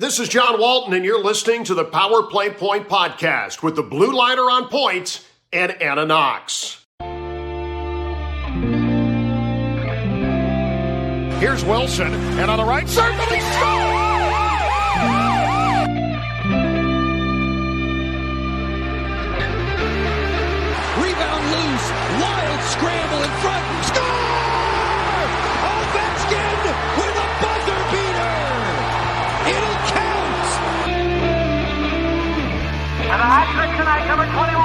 This is John Walton, and you're listening to the Power Play Point podcast with the Blueliner on points and Anna Knox. Here's Wilson, and on the right circle, he scores! Rebound loose, wild scramble in front, score! Ovechkin with a buzzer beater! It'll count! And a hat trick tonight, number 21,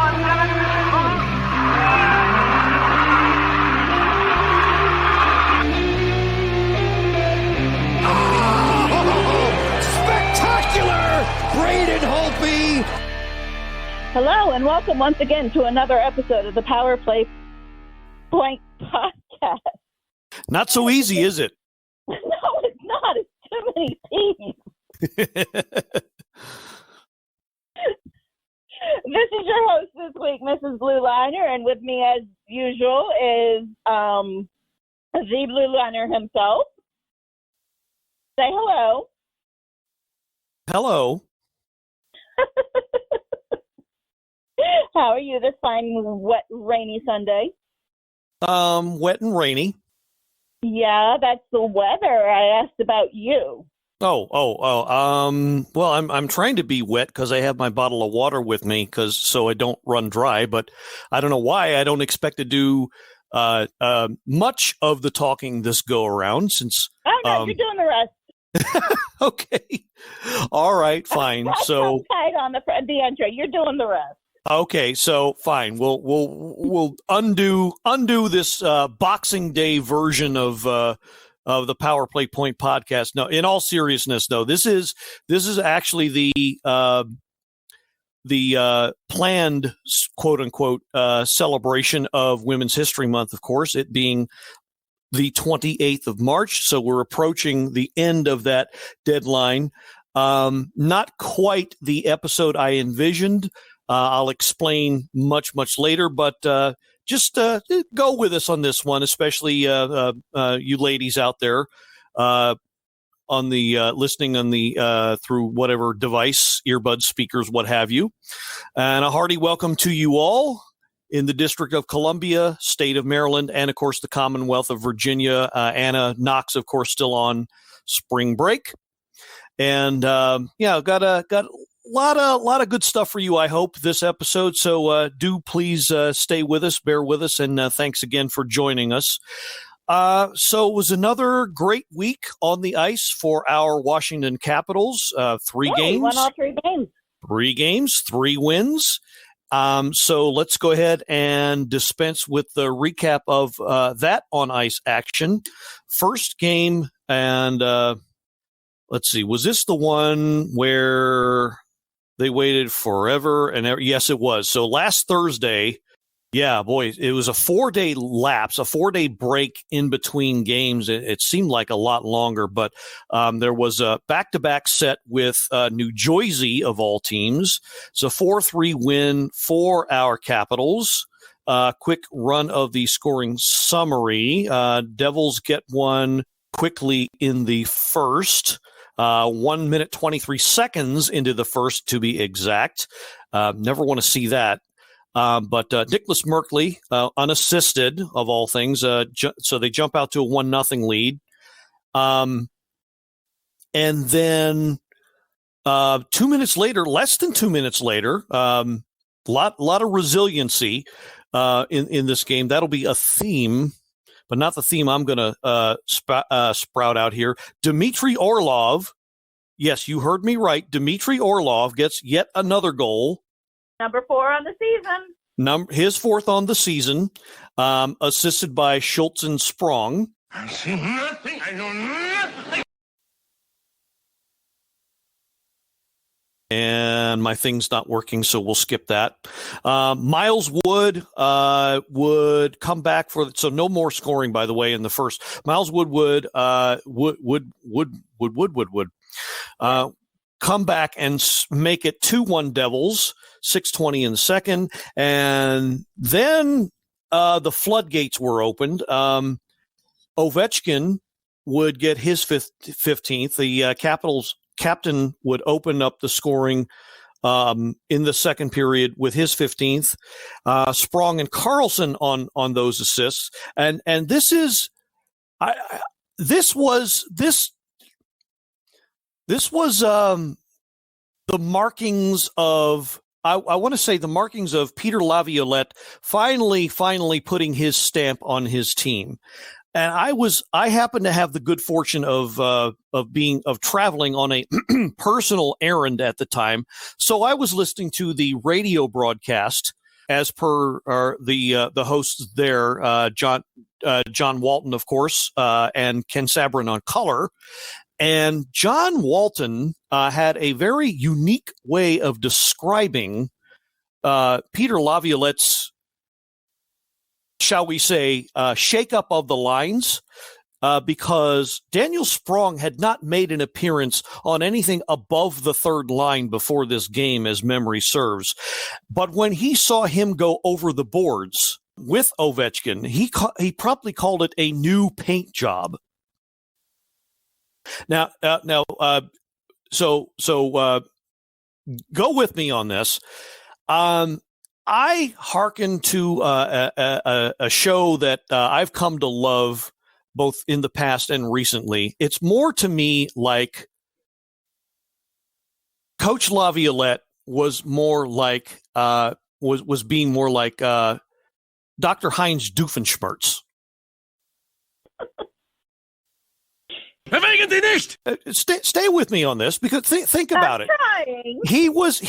Spectacular! Braden Holtby! Hello, and welcome once again to another episode of the Power Play Point podcast. Not so easy, is it? No, it's not. It's too many teams. This is your host this week, Mrs. Blueliner, and with me, as usual, is the Blueliner himself. Say hello. Hello. How are you this fine, wet, rainy Sunday? Wet and rainy. Yeah, that's the weather. I asked about you. Well, I'm trying to be wet because I have my bottle of water with me so I don't run dry. But I don't know why I don't expect to do much of the talking this go around since. Oh no, you're doing the rest. Okay. All right. Fine. So tight on the intro. You're doing the rest. Okay, so fine. We'll undo this Boxing Day version of the Power Play Point podcast. No, in all seriousness, though, this is actually the planned quote unquote celebration of Women's History Month. Of course, it being the 28th of March, so we're approaching the end of that deadline. Not quite the episode I envisioned. I'll explain much later, but just go with us on this one, especially you ladies out there on the listening on the through whatever device, earbuds, speakers, what have you. And a hearty welcome to you all in the District of Columbia, State of Maryland, and of course the Commonwealth of Virginia. Anna Knox, of course, still on spring break, and got a lot of good stuff for you, I hope, this episode. So do please stay with us, bear with us, and thanks again for joining us. So it was another great week on the ice for our Washington Capitals. 3 games. We won all 3 games. 3 games, 3 wins. So let's go ahead and dispense with the recap of that on ice action. First game, and let's see, was this the one where they waited forever and ever? Yes, it was. So last Thursday, yeah, boy, it was a 4-day lapse, a 4-day break in between games. It seemed like a lot longer, but there was a back-to-back set with New Jersey, of all teams. It's a 4-3 win for our Capitals. Quick run of the scoring summary. Devils get one quickly in the first. 1 minute, 23 seconds into the first, to be exact. Never want to see that. But Nicholas Merkley, unassisted of all things, so they jump out to a 1-0 lead. And then 2 minutes later, less than 2 minutes later, lot of resiliency in this game. That'll be a theme, but not the theme I'm going to sprout out here. Dmitry Orlov, yes, you heard me right. Dmitry Orlov gets yet another goal. Number 4 on the season. His 4th on the season, assisted by Schultz and Sprong. I see nothing. I know nothing. And my thing's not working, so we'll skip that. Miles Wood would come back so no more scoring, by the way, in the first. Miles Wood come back and make it 2-1 Devils, 6:20 in the second. And then the floodgates were opened. Ovechkin would get his 15th. The Capitals captain would open up the scoring in the second period with his 15th. Sprong and Carlson on those assists, and this is this was the markings of. I want to say the markings of Peter Laviolette finally putting his stamp on his team. And I happened to have the good fortune of traveling on a personal errand at the time. So I was listening to the radio broadcast as per the hosts there, John Walton, of course, and Ken Sabrin on color. And John Walton had a very unique way of describing Peter Laviolette's, shall we say, shake-up of the lines, because Daniel Sprong had not made an appearance on anything above the third line before this game, as memory serves. But when he saw him go over the boards with Ovechkin, he promptly called it a new paint job. Now, so go with me on this. I hearken to a show that I've come to love both in the past and recently. It's more to me like Coach Laviolette was more like was being more like Dr. Heinz Doofenshmirtz. Stay with me on this, because think about it. Trying. He was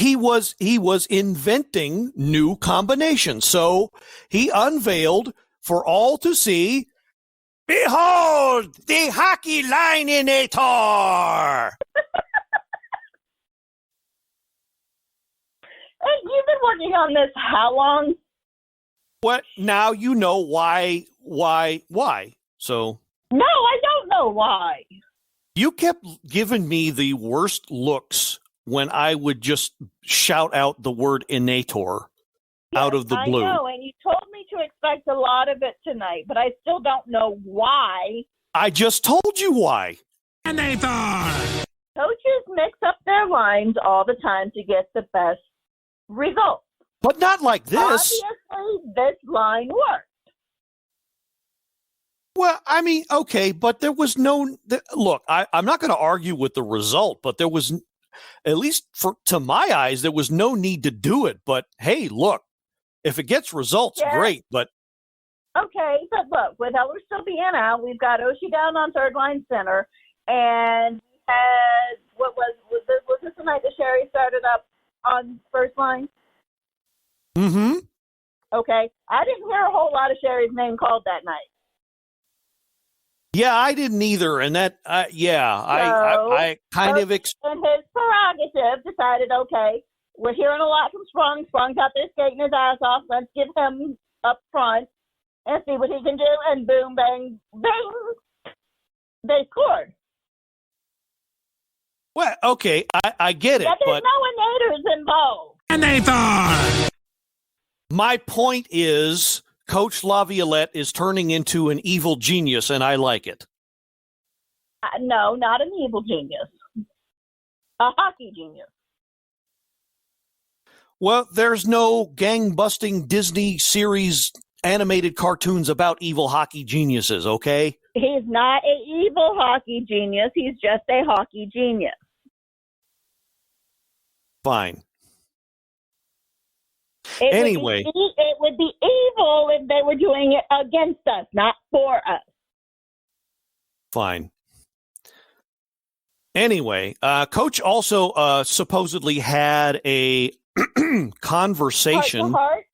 inventing new combinations. So he unveiled for all to see, behold, the hockey lineinator. Hey, you've been working on this how long? What? Now you know why. So. No, I don't know why. You kept giving me the worst looks when I would just shout out the word "inator" out of the blue. I know, and you told me to expect a lot of it tonight, but I still don't know why. I just told you why. Inator! Coaches mix up their lines all the time to get the best results. But not like this. Obviously, this line worked. Well, I mean, okay, but there was no look. I'm not going to argue with the result, but there was, at least to my eyes, there was no need to do it. But hey, look, if it gets results, great. But okay, but look, with Eller still being out, we've got Oshie down on third line center, and had was this the night that Sherry started up on first line? Mm-hmm. Okay, I didn't hear a whole lot of Sherry's name called that night. Yeah, I didn't either, and that, I kind of. And his prerogative decided, okay, we're hearing a lot from Sprong. Sprong's out there skating his ass off. Let's give him up front and see what he can do. And boom, bang, bang, they scored. Well, okay, I get it, but there's but no innators involved. Inator! My point is, Coach Laviolette is turning into an evil genius, and I like it. No, not an evil genius. A hockey genius. Well, there's no gang-busting Disney series animated cartoons about evil hockey geniuses, okay? He's not an evil hockey genius. He's just a hockey genius. Fine. It would be evil if they were doing it against us, not for us. Fine. Anyway, Coach also supposedly had a conversation. Heart.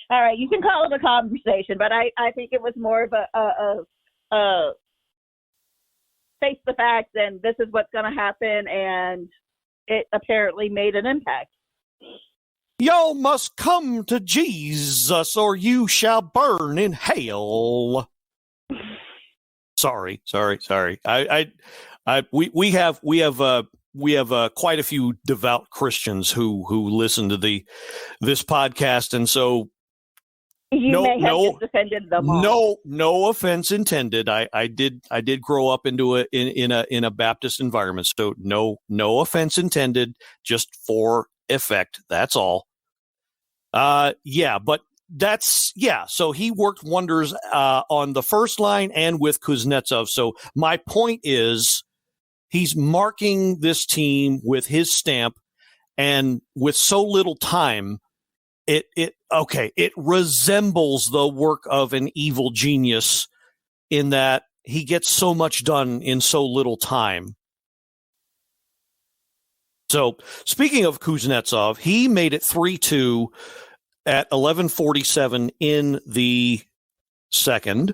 All right, you can call it a conversation, but I think it was more of a face the facts and this is what's going to happen, and it apparently made an impact. You must come to Jesus or you shall burn in hell. Sorry. We have quite a few devout Christians who listen to this podcast, and so You may have just defended them all. No offense intended. I did grow up in a Baptist environment, so no offense intended, just for effect. That's all. But so he worked wonders on the first line and with Kuznetsov. So my point is, he's marking this team with his stamp, and with so little time, it resembles the work of an evil genius in that he gets so much done in so little time. So speaking of Kuznetsov, he made it 3-2 at 11:47 in the second,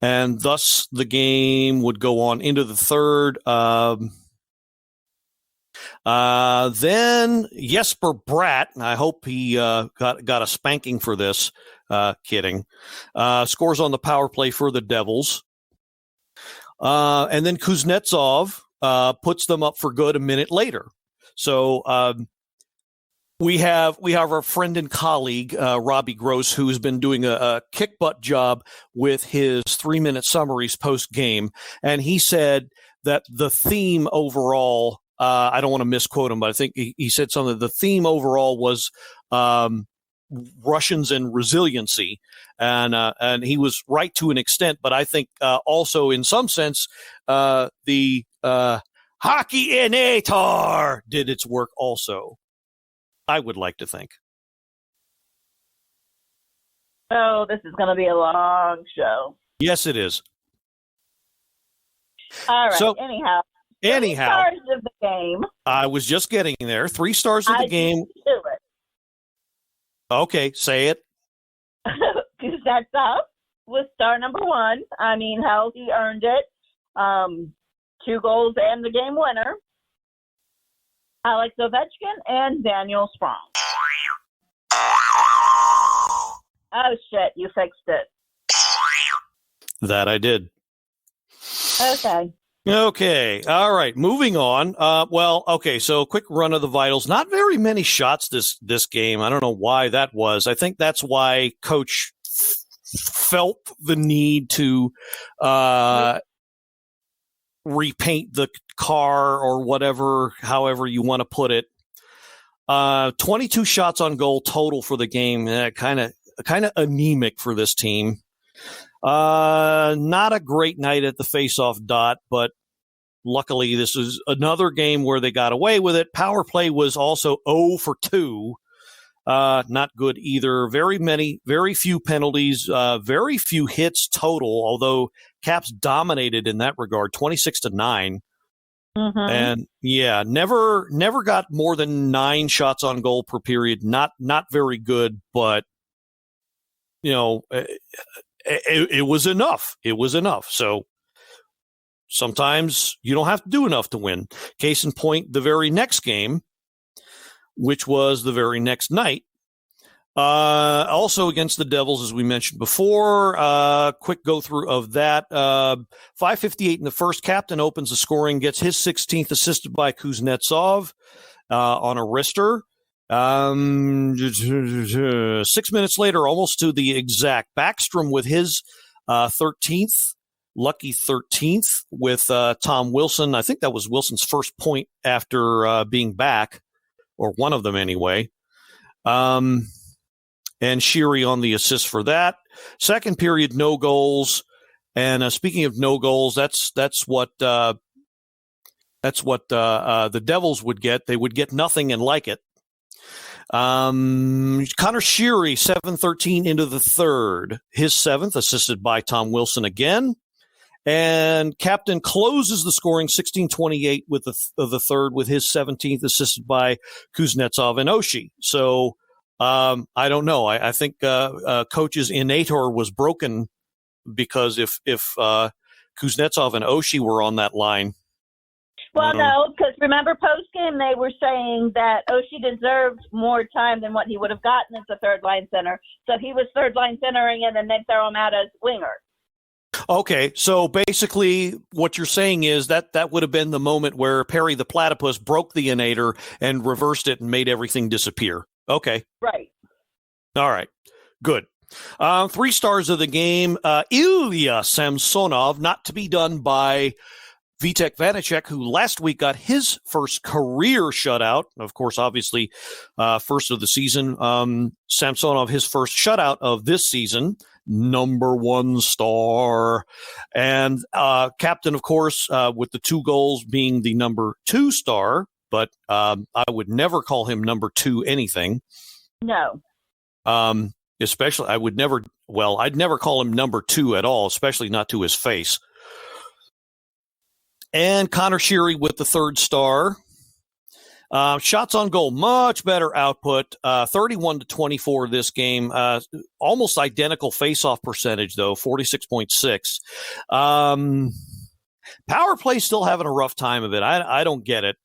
and thus the game would go on into the third. Then Jesper Bratt, I hope he got a spanking for this. Kidding. Scores on the power play for the Devils. And then Kuznetsov puts them up for good a minute later. So we have our friend and colleague, Robbie Gross, who's been doing a kick-butt job with his 3-minute summaries post-game. And he said that the theme overall, I don't want to misquote him, but I think he said something. The theme overall was Russians and resiliency, and he was right to an extent. But I think also, in some sense, the Hockey-inator did its work also. I would like to think. Oh, this is going to be a long show. Yes, it is. All right. So, anyhow. 3 stars of the game. I was just getting there. 3 stars of the game. Do it. Okay, say it. Kuznetsov was star number 1. I mean, hell, he earned it. 2 goals and the game winner. Alex Ovechkin and Daniel Sprong. Oh, shit, you fixed it. That I did. Okay. All right. Moving on. So quick run of the vitals. Not very many shots this game. I don't know why that was. I think that's why Coach felt the need to repaint the car or whatever, however you want to put it. 22 shots on goal total for the game. Kind of anemic for this team. Not a great night at the face-off dot, but luckily this is another game where they got away with it. Power play was also 0 for 2. Not good either. Very few penalties, very few hits total, although Caps dominated in that regard, 26-9. Mm-hmm. And never got more than 9 shots on goal per period. Not very good, but it was enough. It was enough. So sometimes you don't have to do enough to win. Case in point, the very next game, which was the very next night, also against the Devils, as we mentioned before. Quick go through of that. 5:58 in the first. Captain opens the scoring, gets his 16th, assisted by Kuznetsov on a wrister. 6 minutes later, almost to the exact, Backstrom with his 13th, lucky 13th, with Tom Wilson. I think that was Wilson's first point after being back, or one of them anyway. And Sheary on the assist for that. Second period, no goals. And speaking of no goals, that's what the Devils would get. They would get nothing and like it. Connor Sheary, 7:13 into the third. His 7th, assisted by Tom Wilson again. And Captain closes the scoring 16:28 with the third, with his 17th, assisted by Kuznetsov and Oshie. So I don't know. I think Coach's innator was broken, because if Kuznetsov and Oshie were on that line. Well, no, because remember post-game they were saying that Oshie deserved more time than what he would have gotten as a third-line center. So he was third-line centering, and then they throw him out as winger. Okay, so basically what you're saying is that would have been the moment where Perry the Platypus broke the innator and reversed it and made everything disappear. Okay. Right. All right. Good. 3 stars of the game, Ilya Samsonov, not to be done by Vitek Vanacek, who last week got his first career shutout. Of course, obviously, first of the season. Samsonov, his first shutout of this season, number 1 star. And captain, of course, with the 2 goals being the number 2 star, but I would never call him number 2 anything. No. Especially, I'd never call him number 2 at all, especially not to his face. And Connor Sheary with the 3rd star. Shots on goal, much better output, 31-24 this game. Almost identical face-off percentage, though, 46.6. Power play still having a rough time of it. I don't get it.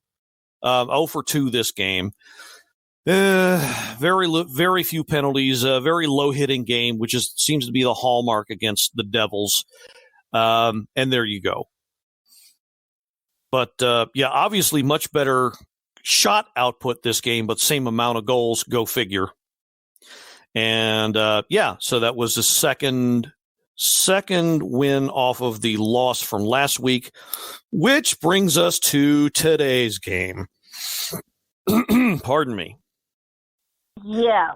0 for 2 this game. Very few penalties, very low-hitting game, which seems to be the hallmark against the Devils. And there you go. But, obviously much better shot output this game, but same amount of goals, go figure. And, so that was the second win off of the loss from last week, which brings us to today's game. Pardon me. Yeah.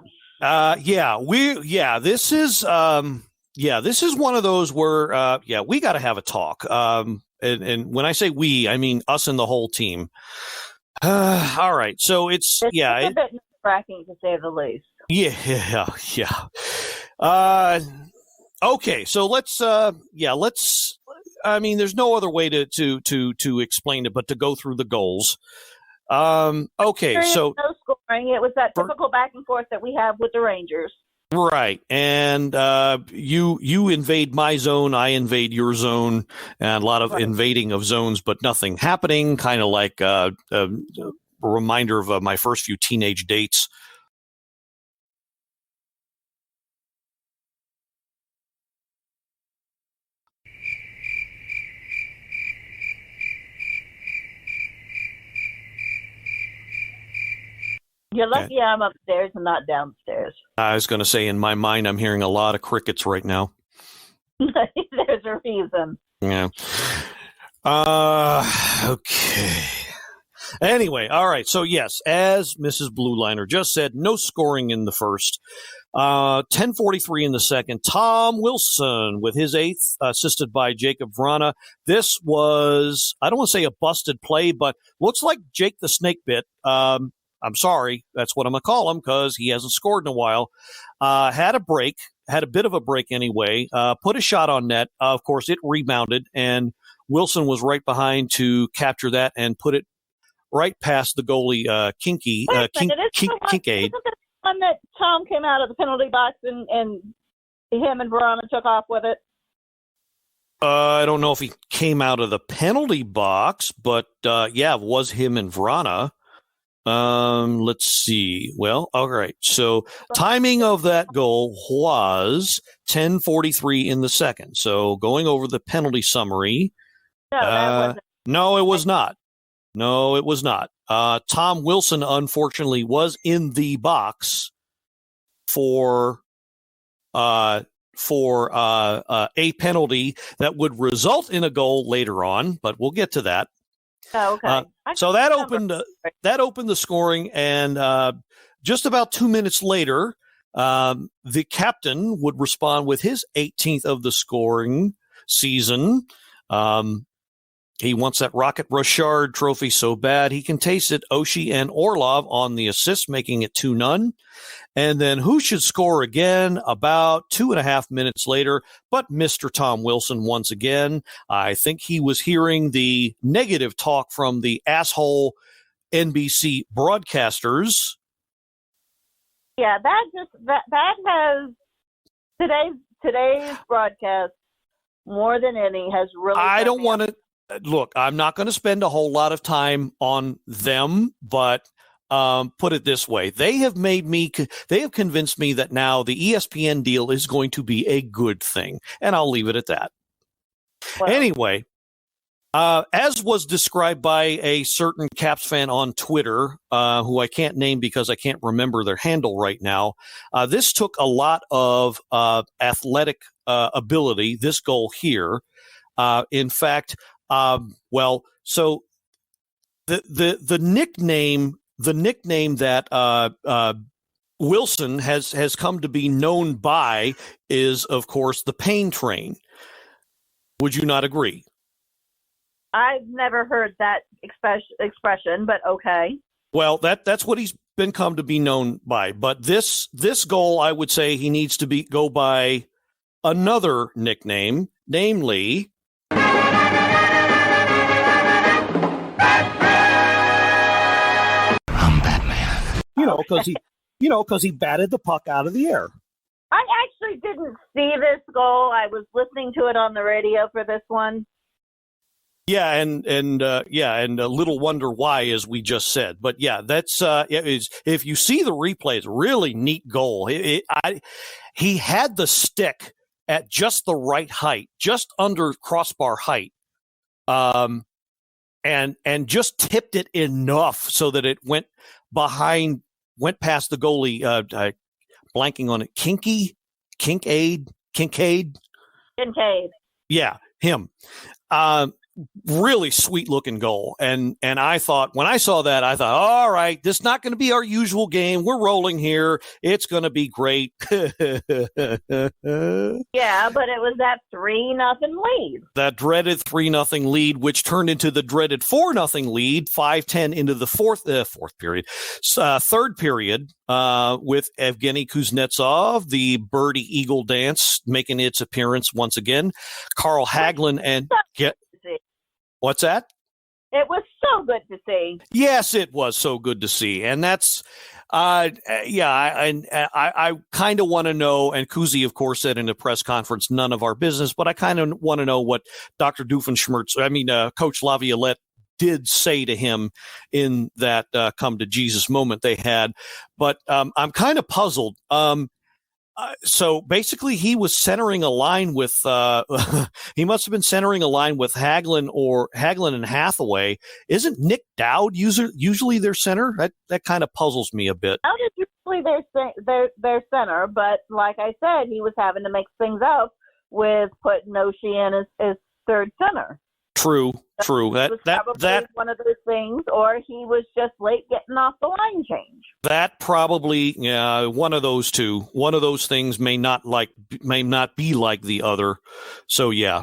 This is one of those where, we got to have a talk. And when I say we, I mean us and the whole team. All right. So it's a bit nerve-wracking to say the least. Yeah. Okay. So let's. I mean, there's no other way to explain it but to go through the goals. Okay. So no scoring. It was that typical back and forth that we have with the Rangers. Right. And you invade my zone, I invade your zone, and a lot of invading of zones, but nothing happening, kind of like a reminder of my first few teenage dates. You're lucky I'm upstairs and not downstairs. I was going to say, in my mind, I'm hearing a lot of crickets right now. There's a reason. Yeah. Okay. Anyway, all right. So, yes, as Mrs. Blueliner just said, no scoring in the first. 10:43 in the second. Tom Wilson with his 8th, assisted by Jacob Vrana. This was, I don't want to say a busted play, but looks like Jake the Snake Bit. I'm sorry, that's what I'm going to call him because he hasn't scored in a while. Had a bit of a break anyway, put a shot on net. Of course, it rebounded, and Wilson was right behind to capture that and put it right past the goalie, Kincaid. Isn't that one that Tom came out of the penalty box and him and Verona took off with it? I don't know if he came out of the penalty box, but it was him and Vrana. Let's see. Well, all right. So timing of that goal was 10:43 in the second. So going over the penalty summary. No, it was not. No, it was not. Tom Wilson, unfortunately, was in the box for a penalty that would result in a goal later on, but we'll get to that. Oh, okay. So that opened the scoring, and just about 2 minutes later, the captain would respond with his 18th of the scoring season. He wants that Rocket Richard trophy so bad he can taste it. Oshie and Orlov on the assist, making it 2-0. And then who should score again about 2.5 minutes later but Mr. Tom Wilson once again. I think he was hearing the negative talk from the asshole NBC broadcasters. Yeah, that has today's broadcast more than any has really. I don't want to look. I'm not going to spend a whole lot of time on them, but put it this way: they have convinced me that now the ESPN deal is going to be a good thing, and I'll leave it at that. Well, anyway, As was described by a certain Caps fan on Twitter, who I can't name because I can't remember their handle right now, this took a lot of athletic ability, this goal here. In fact, so the nickname that Wilson has come to be known by is, of course, the pain train. Would you not agree? I've never heard that expression, but okay. Well, that's what he's been come to be known by. But this goal, I would say he needs to go by another nickname, namely I'm Batman. Because he batted the puck out of the air. I actually didn't see this goal. I was listening to it on the radio for this one. Yeah, and a little wonder why, as we just said. But yeah, that's if you see the replay, it's a really neat goal. He had the stick at just the right height, just under crossbar height, and just tipped it enough so that it went past the goalie. Blanking on it, Kincaid. Yeah, him. Really sweet looking goal. And I thought, when I saw that, I thought, all right, this is not going to be our usual game. We're rolling here. It's going to be great. Yeah, but it was that 3-0 lead. That dreaded 3-0 lead, which turned into the dreaded 4-0 lead, 5-10 into the fourth period. Third period, with Evgeny Kuznetsov, the birdie eagle dance making its appearance once again. Carl Hagelin and what's that? It was so good to see. Yes, it was so good to see. And that's, I kind of want to know, and Kuzi, of course, said in a press conference, none of our business, but I kind of want to know what Dr. Coach Laviolette did say to him in that come to Jesus moment they had. But I'm kind of puzzled. So basically, he was centering a line with. He must have been centering a line with Hagelin and Hathaway. Isn't Nick Dowd usually their center? That kind of puzzles me a bit. Dowd is usually their center, but like I said, he was having to mix things up with putting Oshie in as third center. True. That one of those things, or he was just late getting off the line change. That probably, one of those two. One of those things may not be like the other. So yeah.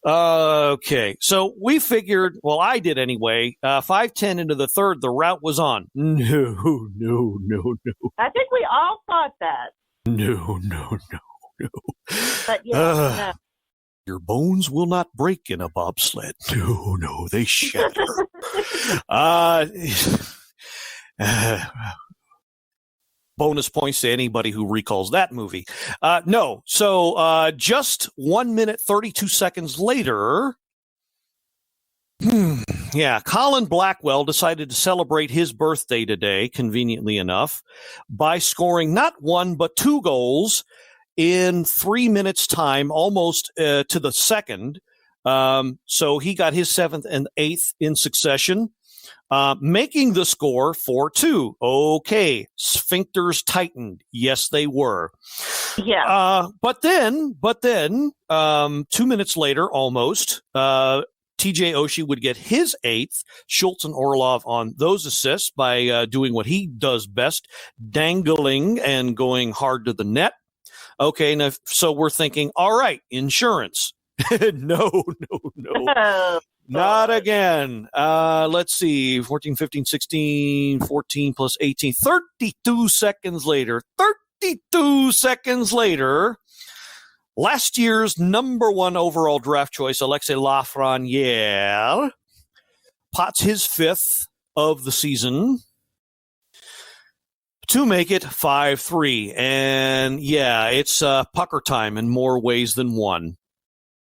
Okay. So we figured. Well, I did anyway. 5:10 into the third, the route was on. No. I think we all thought that. No. But yeah. No. Your bones will not break in a bobsled. No, they shatter. Bonus points to anybody who recalls that movie. No. So just 1 minute, 32 seconds later, Colin Blackwell decided to celebrate his birthday today, conveniently enough, by scoring not one, but 2 goals in 3 minutes time, almost to the second. So he got his 7th and 8th in succession, making the score 4-2. Okay. Sphincters tightened. Yes, they were. Yeah. But then, 2 minutes later, almost, TJ Oshie would get his 8th. Schultz and Orlov on those assists by doing what he does best, dangling and going hard to the net. Okay, now, so we're thinking, all right, insurance. No. Not again. Let's see, 14, 15, 16, 14 plus 18, 32 seconds later, last year's number 1 overall draft choice, Alexei Lafreniere, pots his 5th of the season to make it 5-3. And yeah, it's pucker time in more ways than one.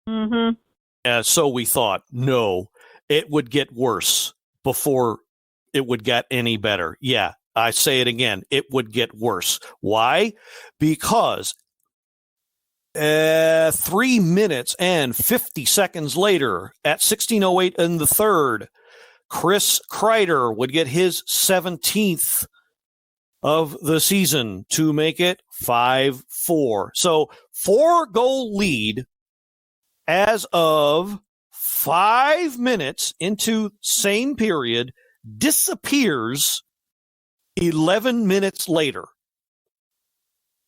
Mm-hmm. So we thought, no, it would get worse before it would get any better. Yeah, I say it again, it would get worse. Why? Because 3 minutes and 50 seconds later, at 16:08 in the third, Chris Kreider would get his 17th of the season to make it 5-4. So 4-goal lead as of 5 minutes into same period disappears 11 minutes later.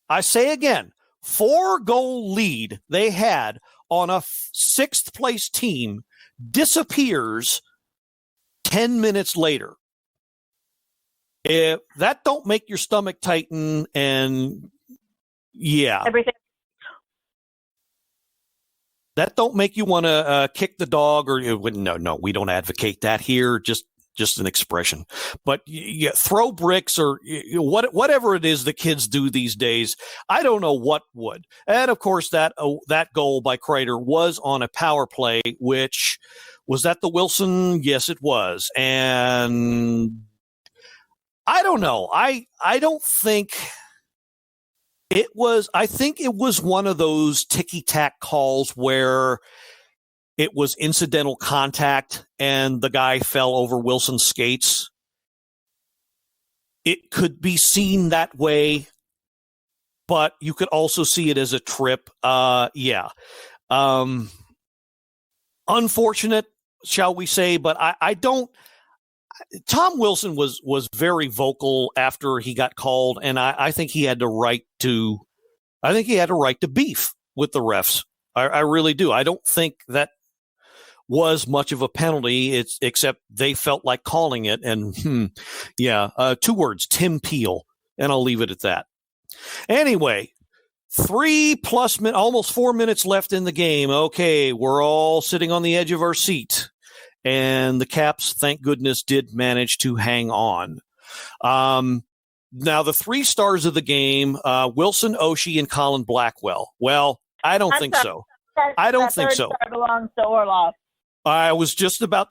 I say again, 4-goal lead they had on a sixth place team disappears 10 minutes later. If that don't make your stomach tighten, and Everything. that don't make you want to kick the dog, or no, we don't advocate that here. Just an expression. But throw bricks or whatever it is the kids do these days. I don't know what would. And of course, that goal by Kreider was on a power play, which was that the Wilson? Yes, it was. And I don't know. I don't think it was. I think it was one of those ticky-tack calls where it was incidental contact and the guy fell over Wilson's skates. It could be seen that way, but you could also see it as a trip. Unfortunate, shall we say, but I don't. Tom Wilson was very vocal after he got called, and I think he had the right to. I think he had a right to beef with the refs. I really do. I don't think that was much of a penalty, except they felt like calling it. And 2 words: Tim Peel, and I'll leave it at that. Anyway, 3+ minutes, almost 4 minutes left in the game. Okay, we're all sitting on the edge of our seat. And the Caps, thank goodness, did manage to hang on. Now, the 3 stars of the game, Wilson, Oshie, and Colin Blackwell. Well, I don't think so. I don't think so. That third star belongs to Orlov. I was just about.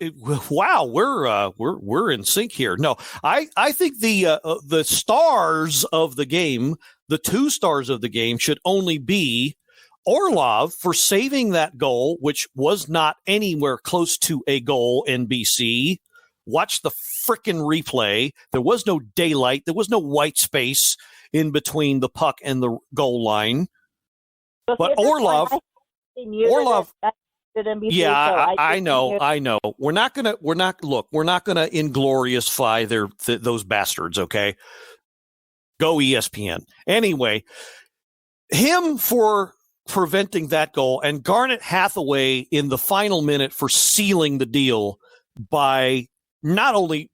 Wow, we're in sync here. No, I think the stars of the game, the 2 stars of the game, should only be Orlov for saving that goal, which was not anywhere close to a goal. NBC, watch the frickin' replay. There was no daylight. There was no white space in between the puck and the goal line. But Orlov. NBC, yeah, so I know. We're not gonna ingloriously those bastards. Okay, go ESPN. Anyway, him for preventing that goal, and Garnet Hathaway in the final minute for sealing the deal by not only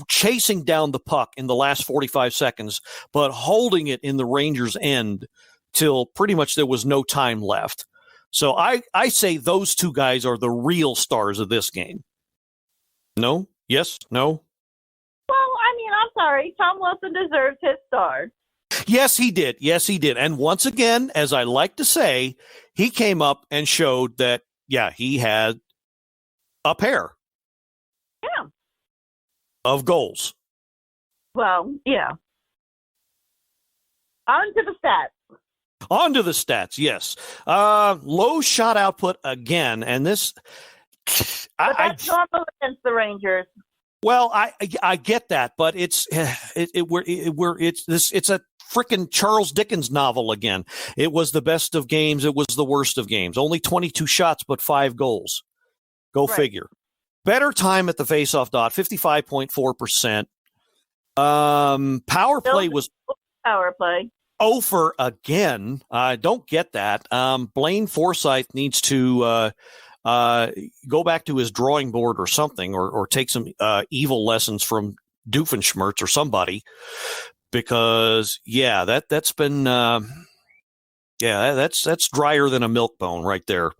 chasing down the puck in the last 45 seconds, but holding it in the Rangers' end till pretty much there was no time left. So I say those 2 guys are the real stars of this game. No? Yes? No? Well, I mean, I'm sorry. Tom Wilson deserves his star. Yes, he did. And once again, as I like to say, he came up and showed that, he had a pair of goals. Well, yeah. On to the stats, yes. Low shot output again, and this. But that's normal against the Rangers. Well, I get that, but it's a frickin' Charles Dickens novel again. It was the best of games. It was the worst of games. Only 22 shots, but 5 goals. Go figure. Better time at the faceoff dot, 55.4%. Power play was power play. Over again. I don't get that. Blaine Forsythe needs to go back to his drawing board or something, or take some evil lessons from Doofenshmirtz or somebody, because that's been that's drier than a milk bone right there.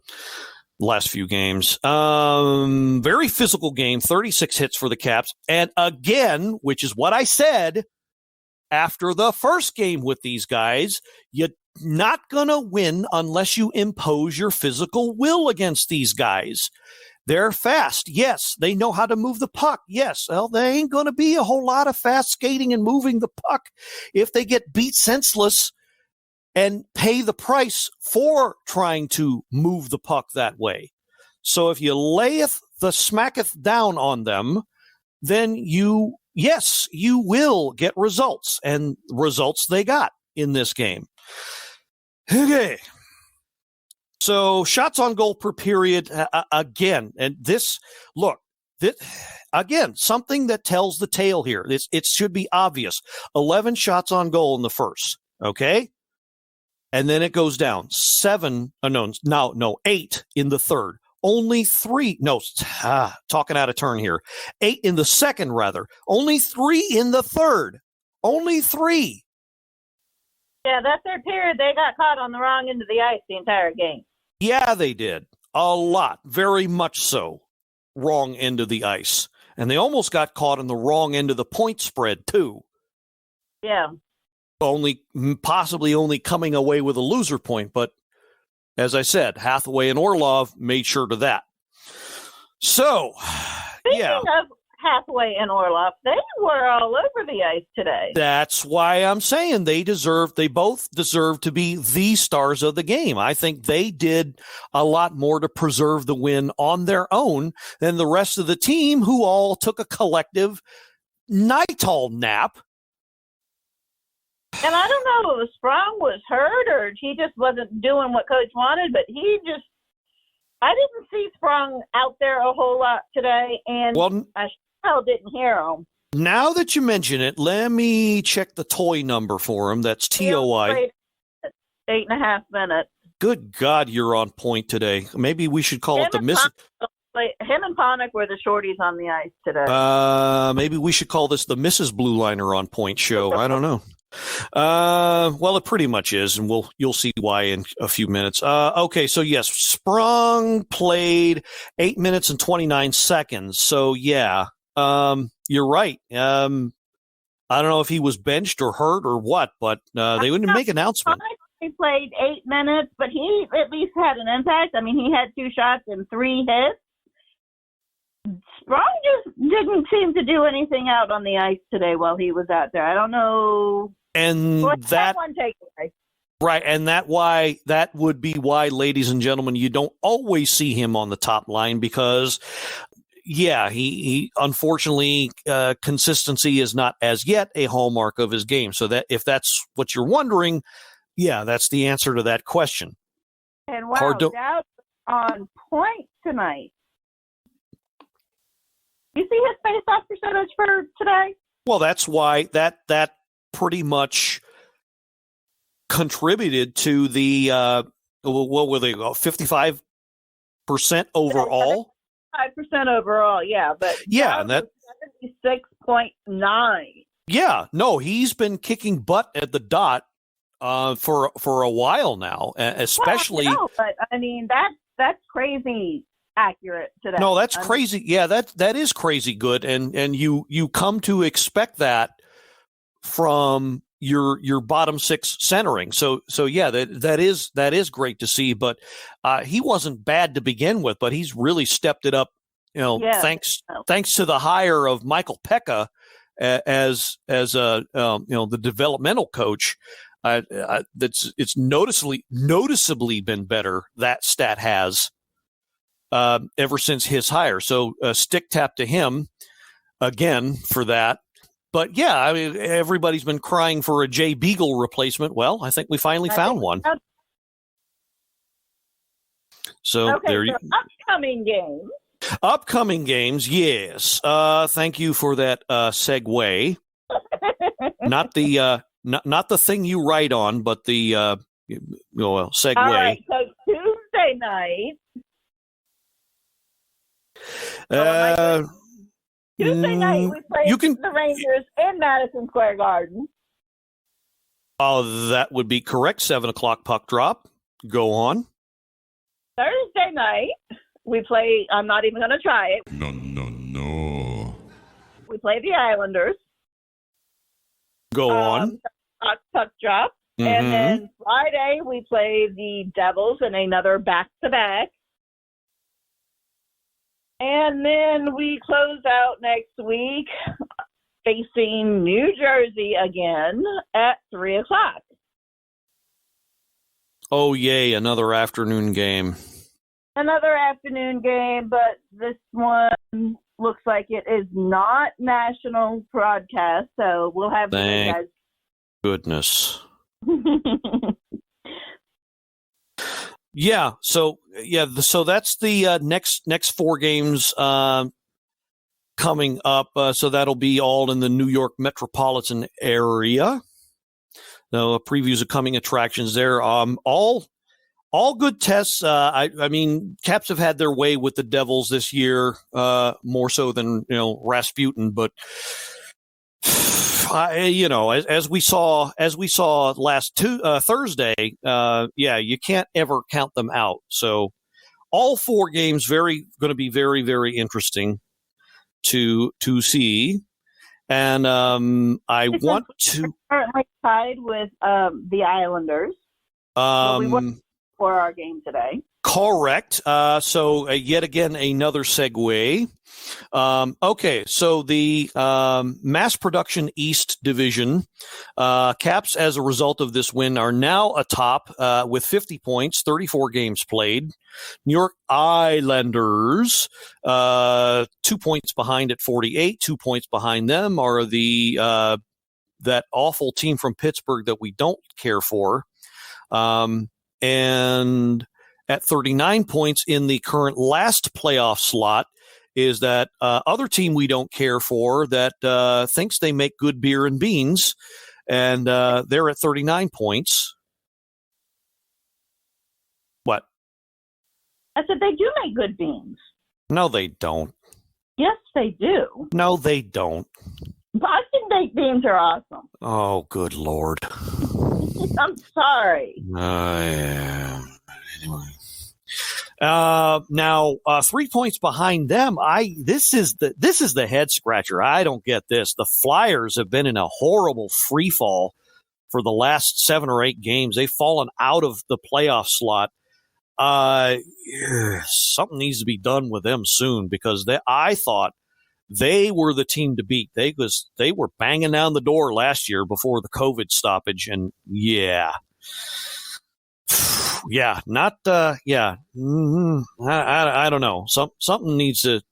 Last few games. Very physical game, 36 hits for the Caps. And again, which is what I said after the first game with these guys, you're not going to win unless you impose your physical will against these guys. They're fast. Yes. They know how to move the puck. Yes. Well, there ain't going to be a whole lot of fast skating and moving the puck if they get beat senseless and pay the price for trying to move the puck that way. So if you layeth the smacketh down on them, then you will get results, and results they got in this game. Okay. So shots on goal per period, again, and again, something that tells the tale here. It should be obvious. 11 shots on goal in the first, okay? And then it goes down. 8 in the third. Only 3, talking out of turn here. 8 in the second, rather. Only 3 in the third. Only 3. Yeah, that third period, they got caught on the wrong end of the ice the entire game. Yeah, they did. A lot. Very much so. Wrong end of the ice. And they almost got caught on the wrong end of the point spread, too. Yeah. Possibly only coming away with a loser point. But as I said, Hathaway and Orlov made sure to that. So, Speaking of Hathaway and Orlov, they were all over the ice today. That's why I'm saying they both deserve to be the stars of the game. I think they did a lot more to preserve the win on their own than the rest of the team, who all took a collective night-all nap. And I don't know if Sprong was hurt or he just wasn't doing what Coach wanted, but I didn't see Sprong out there a whole lot today, and I didn't hear him. Now that you mention it, let me check the toy number for him. That's TOI. 8.5 minutes. Good God, you're on point today. Maybe we should call it the Miss. Him and Ponick were the shorties on the ice today. Maybe we should call this the Mrs. Blueliner on point show. I don't know. Well, it pretty much is, and you'll see why in a few minutes. Okay, so yes, Sprong played 8 minutes and 29 seconds. So yeah, you're right. I don't know if he was benched or hurt or what, but they wouldn't make an announcement. He played 8 minutes, but he at least had an impact. I mean, he had 2 shots and 3 hits. Sprong just didn't seem to do anything out on the ice today while he was out there. I don't know. And that one takeaway. Right, and that would be why, ladies and gentlemen, you don't always see him on the top line because, yeah, he unfortunately consistency is not as yet a hallmark of his game. So that if that's what you're wondering, yeah, that's the answer to that question. And wow, Dowd on point tonight. You see his face-off percentage for today? Well, that's why that pretty much contributed to the what were they, 55% overall? 5% overall, yeah, but yeah, and that 76.9. Yeah, no, he's been kicking butt at the dot for a while now, especially. Well, but I mean that's crazy accurate today. No, that's crazy. Yeah, that is crazy good, and you come to expect that from your bottom 6 centering. So yeah, that is great to see. But he wasn't bad to begin with, but he's really stepped it up. Thanks to the hire of Michael Pekka as the developmental coach. It's noticeably been better. That stat has. Ever since his hire. So stick tap to him again for that. But yeah, I mean, everybody's been crying for a Jay Beagle replacement. Well, I think we finally found one. So there you Upcoming games, yes. Thank you for that segue. Not the thing you write on, but the segue. All right, so Tuesday night. Tuesday night we played the Rangers in Madison Square Garden. Oh, that would be correct. 7:00 puck drop. Go on. Thursday night we play. I'm not even going to try it. No. We play the Islanders. Go on. Puck drop, and then Friday we play the Devils in another back-to-back. And then we close out next week facing New Jersey again at 3:00. Oh, yay, another afternoon game. Another afternoon game, but this one looks like it is not national broadcast, so we'll have the Thank goodness. Yeah, so that's the next 4 games coming up. So that'll be all in the New York metropolitan area. So previews of coming attractions there. All good tests. I mean, Caps have had their way with the Devils this year, more so than Rasputin. But as we saw last Thursday, you can't ever count them out. So all 4 games going to be very, very interesting to see. And I want to currently tied with the Islanders. We won for our game today. Correct. So yet again, another segue. Okay, so the mass production East Division Caps, as a result of this win, are now atop with 50 points, 34 games played. New York Islanders, 2 points behind at 48. 2 points behind them are the that awful team from Pittsburgh that we don't care for. And at 39 points in the current last playoff slot is that other team we don't care for that thinks they make good beer and beans, and they're at 39 points. What? I said they do make good beans. No, they don't. Yes, they do. No, they don't. Boston baked beans are awesome. Oh, good Lord. I'm sorry. Yeah. Anyway. Now 3 points behind them. This is the head scratcher. I don't get this. The Flyers have been in a horrible free fall for the last 7 or 8 games. They've fallen out of the playoff slot. Something needs to be done with them soon, because I thought they were the team to beat. They were banging down the door last year before the COVID stoppage, and I don't know. Something needs to,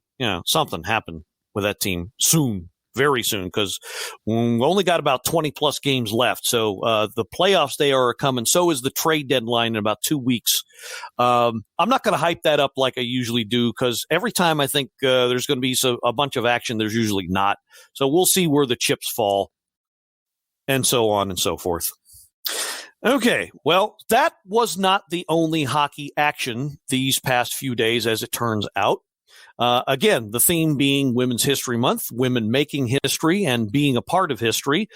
something happen with that team soon, very soon, because we've only got about 20 plus games left. So the playoffs, they are coming. So is the trade deadline in about 2 weeks. I'm not going to hype that up like I usually do, because every time I think there's going to be a bunch of action, there's usually not. So we'll see where the chips fall, and so on and so forth. Okay, well, that was not the only hockey action these past few days, as it turns out. Again, the theme being Women's History Month, women making history and being a part of history.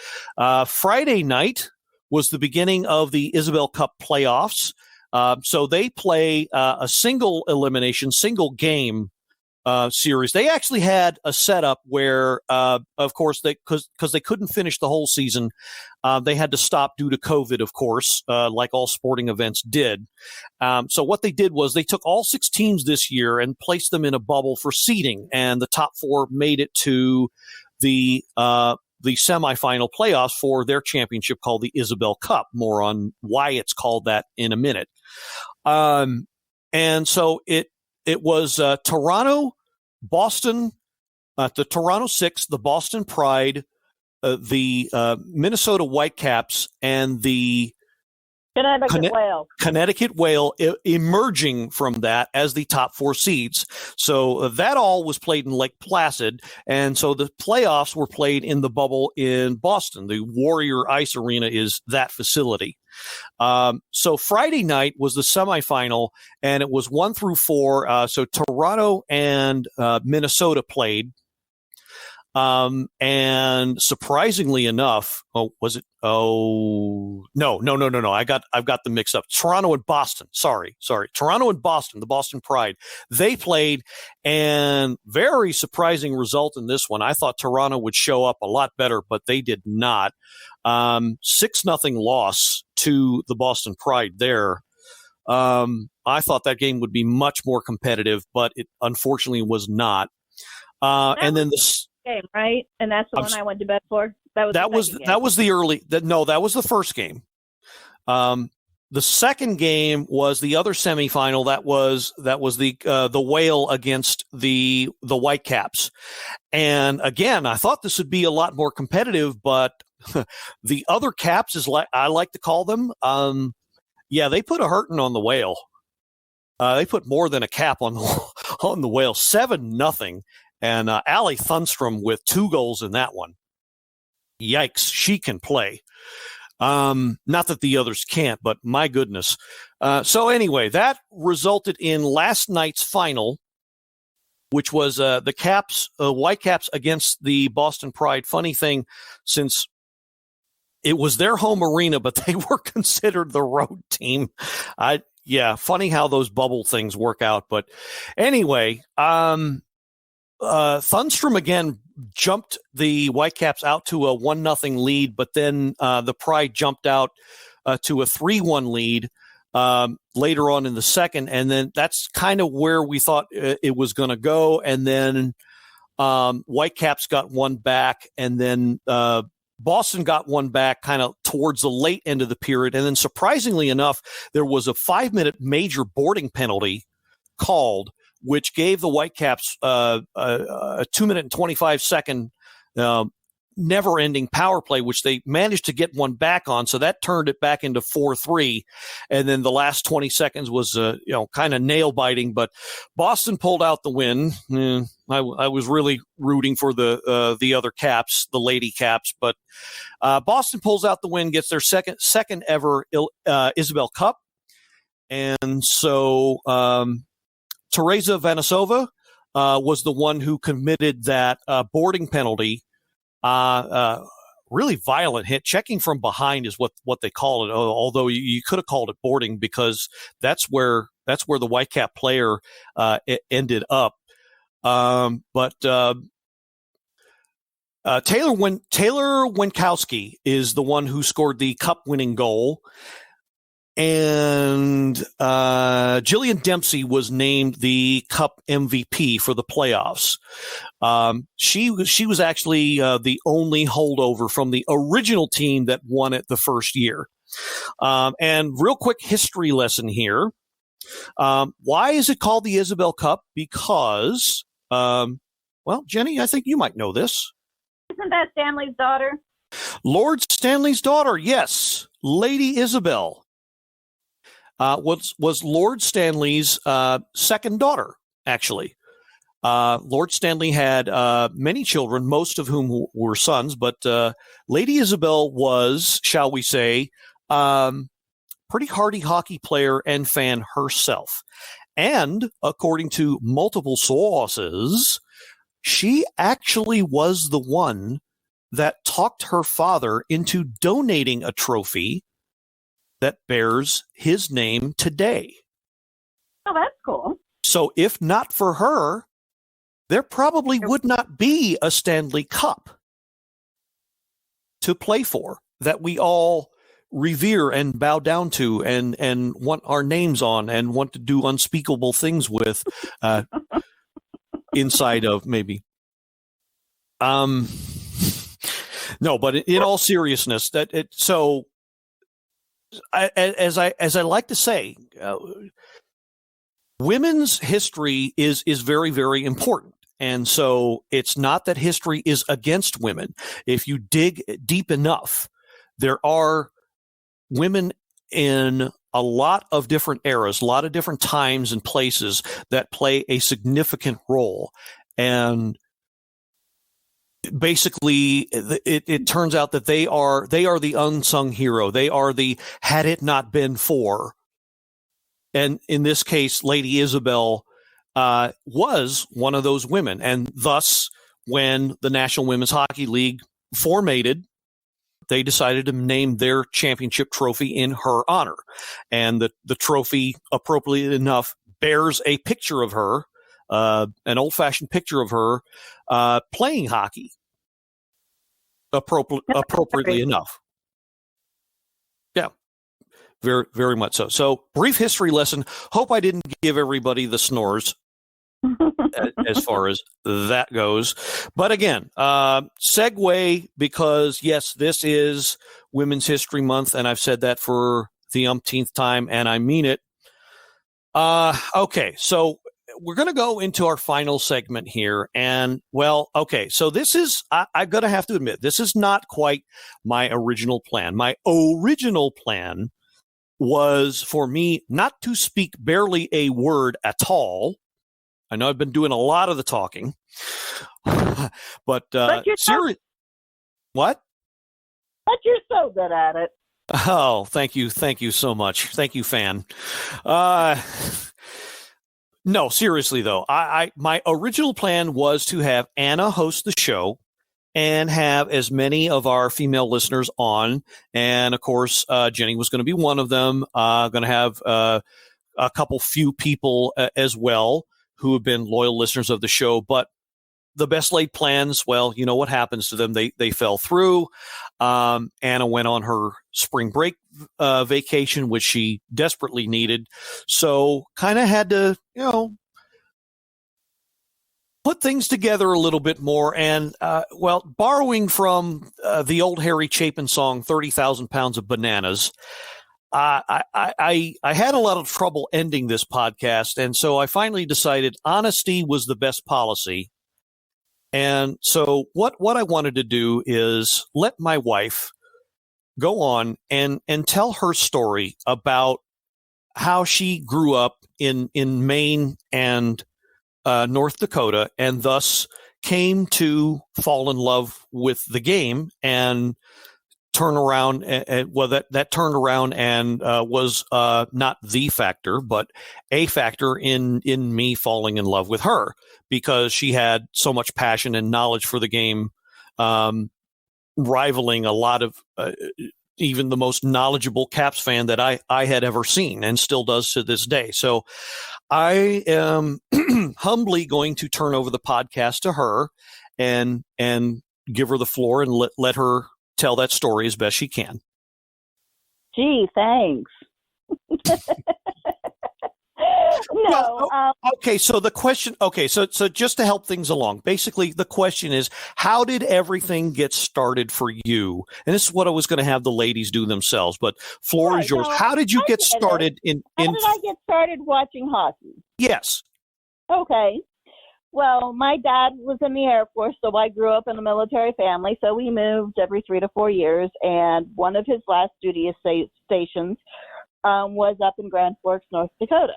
Friday night was the beginning of the Isobel Cup playoffs. So they play a single elimination, single game series. They actually had a setup where, of course, because they couldn't finish the whole season, they had to stop due to COVID, of course, like all sporting events did. So what they did was they took all 6 teams this year and placed them in a bubble for seeding, and the top 4 made it to the semifinal playoffs for their championship called the Isobel Cup. More on why it's called that in a minute. And so it was Toronto, Boston, the Toronto Six, the Boston Pride, the Minnesota Whitecaps, and the Connecticut Whale emerging from that as the top 4 seeds. So that all was played in Lake Placid, and so the playoffs were played in the bubble in Boston. The Warrior Ice Arena is that facility. So Friday night was the semifinal, and it was 1 through 4. So Toronto and Minnesota played. And surprisingly enough, no. I've got them mixed up. Toronto and Boston. Sorry. Toronto and Boston, the Boston Pride. They played, and very surprising result in this one. I thought Toronto would show up a lot better, but they did not. 6-0 loss to the Boston Pride there. I thought that game would be much more competitive, but it unfortunately was not. And then game, right? And that's the one I went to bed for. That was the first game. the second game was the other semifinal. That was the Whale against the Whitecaps. And again, I thought this would be a lot more competitive, but the other Caps, is like I like to call them. They put a hurting on the Whale. They put more than a cap on the Whale, 7-0, and Allie Thunstrom with 2 goals in that one. Yikes, she can play. Not that the others can't, but my goodness. So anyway, that resulted in last night's final, which was the Whitecaps against the Boston Pride. Funny thing, since it was their home arena, but they were considered the road team. Funny how those bubble things work out. But anyway, Thunstrom again jumped the Whitecaps out to a 1-0 lead, but then the Pride jumped out to a 3-1 lead later on in the second, and then that's kind of where we thought it was going to go. And then Whitecaps got one back, and then Boston got one back kind of towards the late end of the period. And then surprisingly enough, there was a 5-minute major boarding penalty called, which gave the Whitecaps a 2-minute and 25-second never-ending power play, which they managed to get one back on. So that turned it back into 4-3. And then the last 20 seconds was, kind of nail-biting. But Boston pulled out the win. I was really rooting for the other Caps, the Lady Caps. But Boston pulls out the win, gets their second ever Isobel Cup. And so Teresa Vanisova was the one who committed that boarding penalty. Really violent hit. Checking from behind is what they call it. Although you could have called it boarding, because that's where the Whitecap player ended up. But Taylor Winkowski is the one who scored the cup-winning goal. And Jillian Dempsey was named the Cup MVP for the playoffs. She was actually the only holdover from the original team that won it the first year. And real quick history lesson here. Why is it called the Isobel Cup? Because, Jenny, I think you might know this. Isn't that Stanley's daughter? Lord Stanley's daughter, yes. Lady Isobel. Was Lord Stanley's second daughter, actually. Lord Stanley had many children, most of whom were sons, but Lady Isobel was, shall we say, pretty hardy hockey player and fan herself. And according to multiple sources, she actually was the one that talked her father into donating a trophy that bears his name today. Oh, that's cool. So if not for her, there probably would not be a Stanley Cup to play for that we all revere and bow down to and want our names on and want to do unspeakable things with inside of maybe. No, but in all seriousness, as I like to say, women's history is very, very important. And so it's not that history is against women. If you dig deep enough, there are women in a lot of different eras, a lot of different times and places that play a significant role. And basically, it turns out that they are the unsung hero. They are the had it not been for. And in this case, Lady Isobel was one of those women. And thus, when the National Women's Hockey League formated, they decided to name their championship trophy in her honor. And the trophy, appropriately enough, bears a picture of her, an old-fashioned picture of her playing hockey, appropriately enough. Yeah, very, very much so. So, brief history lesson. Hope I didn't give everybody the snores as far as that goes. But again, segue, because, yes, this is Women's History Month, and I've said that for the umpteenth time, and I mean it. Okay, so we're going to go into our final segment here. And, well, okay, so this is, I'm going to have to admit, this is not quite my original plan. My original plan was for me not to speak barely a word at all. I know I've been doing a lot of the talking. But seriously, what? But you're so good at it. Oh, thank you so much. Thank you, fan. No, seriously though, my original plan was to have Anna host the show and have as many of our female listeners on, and of course, Jenny was going to be one of them. Going to have a couple few people as well who have been loyal listeners of the show, but the best laid plans, well, you know what happens to them. They fell through. Anna went on her spring break vacation, which she desperately needed. So kind of had to, put things together a little bit more. And, borrowing from the old Harry Chapin song, 30,000 Pounds of Bananas, I had a lot of trouble ending this podcast. And so I finally decided honesty was the best policy. And so what I wanted to do is let my wife go on and tell her story about how she grew up in Maine and North Dakota, and thus came to fall in love with the game and turn around. That turned around and was not the factor, but a factor in me falling in love with her, because she had so much passion and knowledge for the game, rivaling a lot of even the most knowledgeable Caps fan that I had ever seen, and still does to this day. So I am humbly going to turn over the podcast to her and give her the floor and let her tell that story as best she can. Gee, thanks. Okay, so the question, so just to help things along, basically the question is, how did everything get started for you? And this is what I was going to have the ladies do themselves, but floor is yours. How did you get started in? How did I get started watching hockey? Yes. Okay. Well, my dad was in the Air Force, so I grew up in a military family. So we moved every 3 to 4 years, and one of his last duty stations was up in Grand Forks, North Dakota,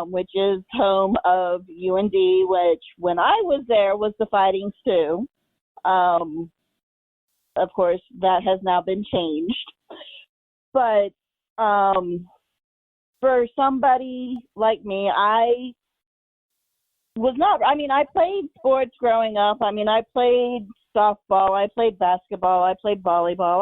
which is home of UND, which when I was there was the Fighting Sioux. Of course, that has now been changed. But for somebody like me, I played sports growing up. I played softball, I played basketball, I played volleyball,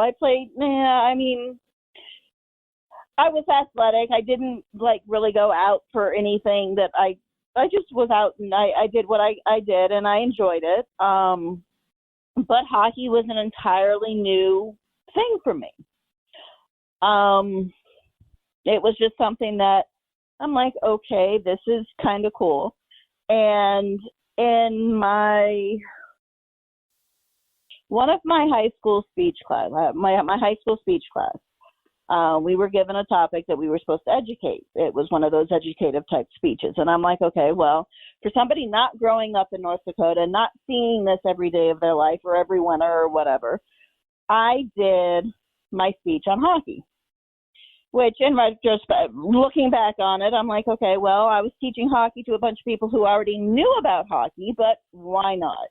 I was athletic. I didn't really go out for anything that I just was out, and I did what I did, and I enjoyed it. But hockey was an entirely new thing for me. It was just something that I'm like, okay, this is kind of cool. And in one of my high school speech class, my high school speech class, we were given a topic that we were supposed to educate. It was one of those educative type speeches. And I'm like, okay, well, for somebody not growing up in North Dakota, not seeing this every day of their life or every winter or whatever, I did my speech on hockey, which in retrospect, looking back on it, I'm like, okay, well, I was teaching hockey to a bunch of people who already knew about hockey, but why not?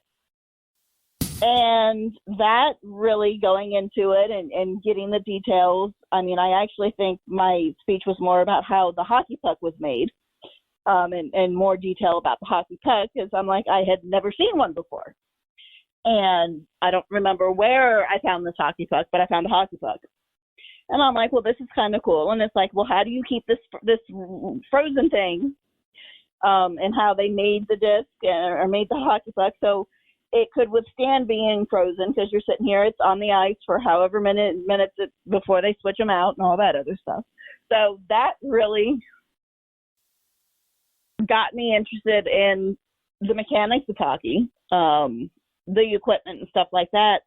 And that really going into it and getting the details, I actually think my speech was more about how the hockey puck was made, and more detail about the hockey puck, because I'm like, I had never seen one before. And I don't remember where I found this hockey puck, but I found a hockey puck. And I'm like, well, this is kind of cool. And it's like, well, how do you keep this frozen thing, and how they made the disc or made the hockey puck so it could withstand being frozen, because you're sitting here, it's on the ice for however minutes before they switch them out and all that other stuff. So that really got me interested in the mechanics of hockey, the equipment and stuff like that.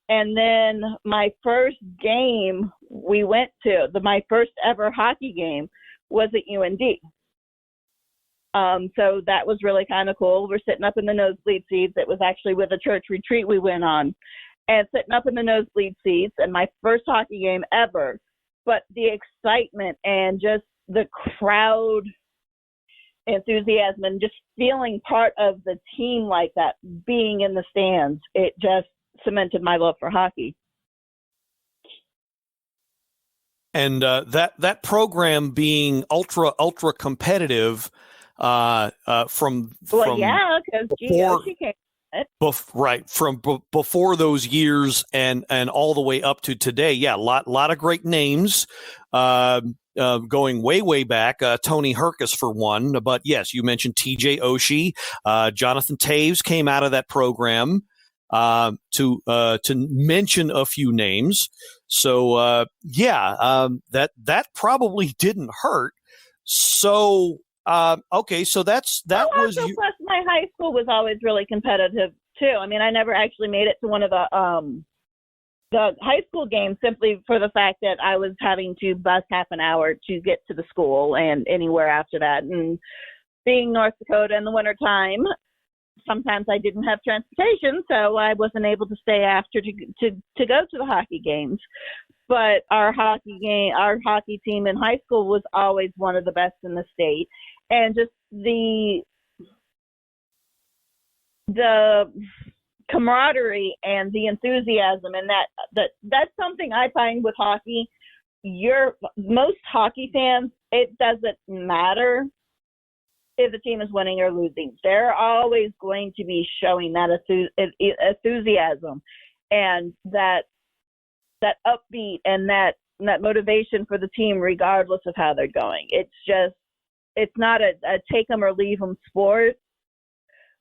And then my first game we went to my first ever hockey game was at UND. So that was really kind of cool. We're sitting up in the nosebleed seats. It was actually with a church retreat we went on, and sitting up in the nosebleed seats, and my first hockey game ever. But the excitement and just the crowd enthusiasm and just feeling part of the team like that, being in the stands, it just cemented my love for hockey. And that program being ultra competitive, because Yoshi came. Before those years and all the way up to today, yeah, lot of great names. Going way back, Tony Herkus for one, but yes, you mentioned T.J. Oshie, Jonathan Taves came out of that program. To mention a few names, so that probably didn't hurt. So okay, so that was. Also, plus, my high school was always really competitive too. I mean, I never actually made it to one of the high school games simply for the fact that I was having to bus half an hour to get to the school and anywhere after that. And being North Dakota in the wintertime, sometimes I didn't have transportation, so I wasn't able to stay after to go to the hockey games. But our hockey team in high school was always one of the best in the state, and just the camaraderie and the enthusiasm, and that's something I find with hockey. Most hockey fans, it doesn't matter if the team is winning or losing. They're always going to be showing that enthusiasm and that upbeat and that motivation for the team, regardless of how they're going. It's not a take them or leave them sport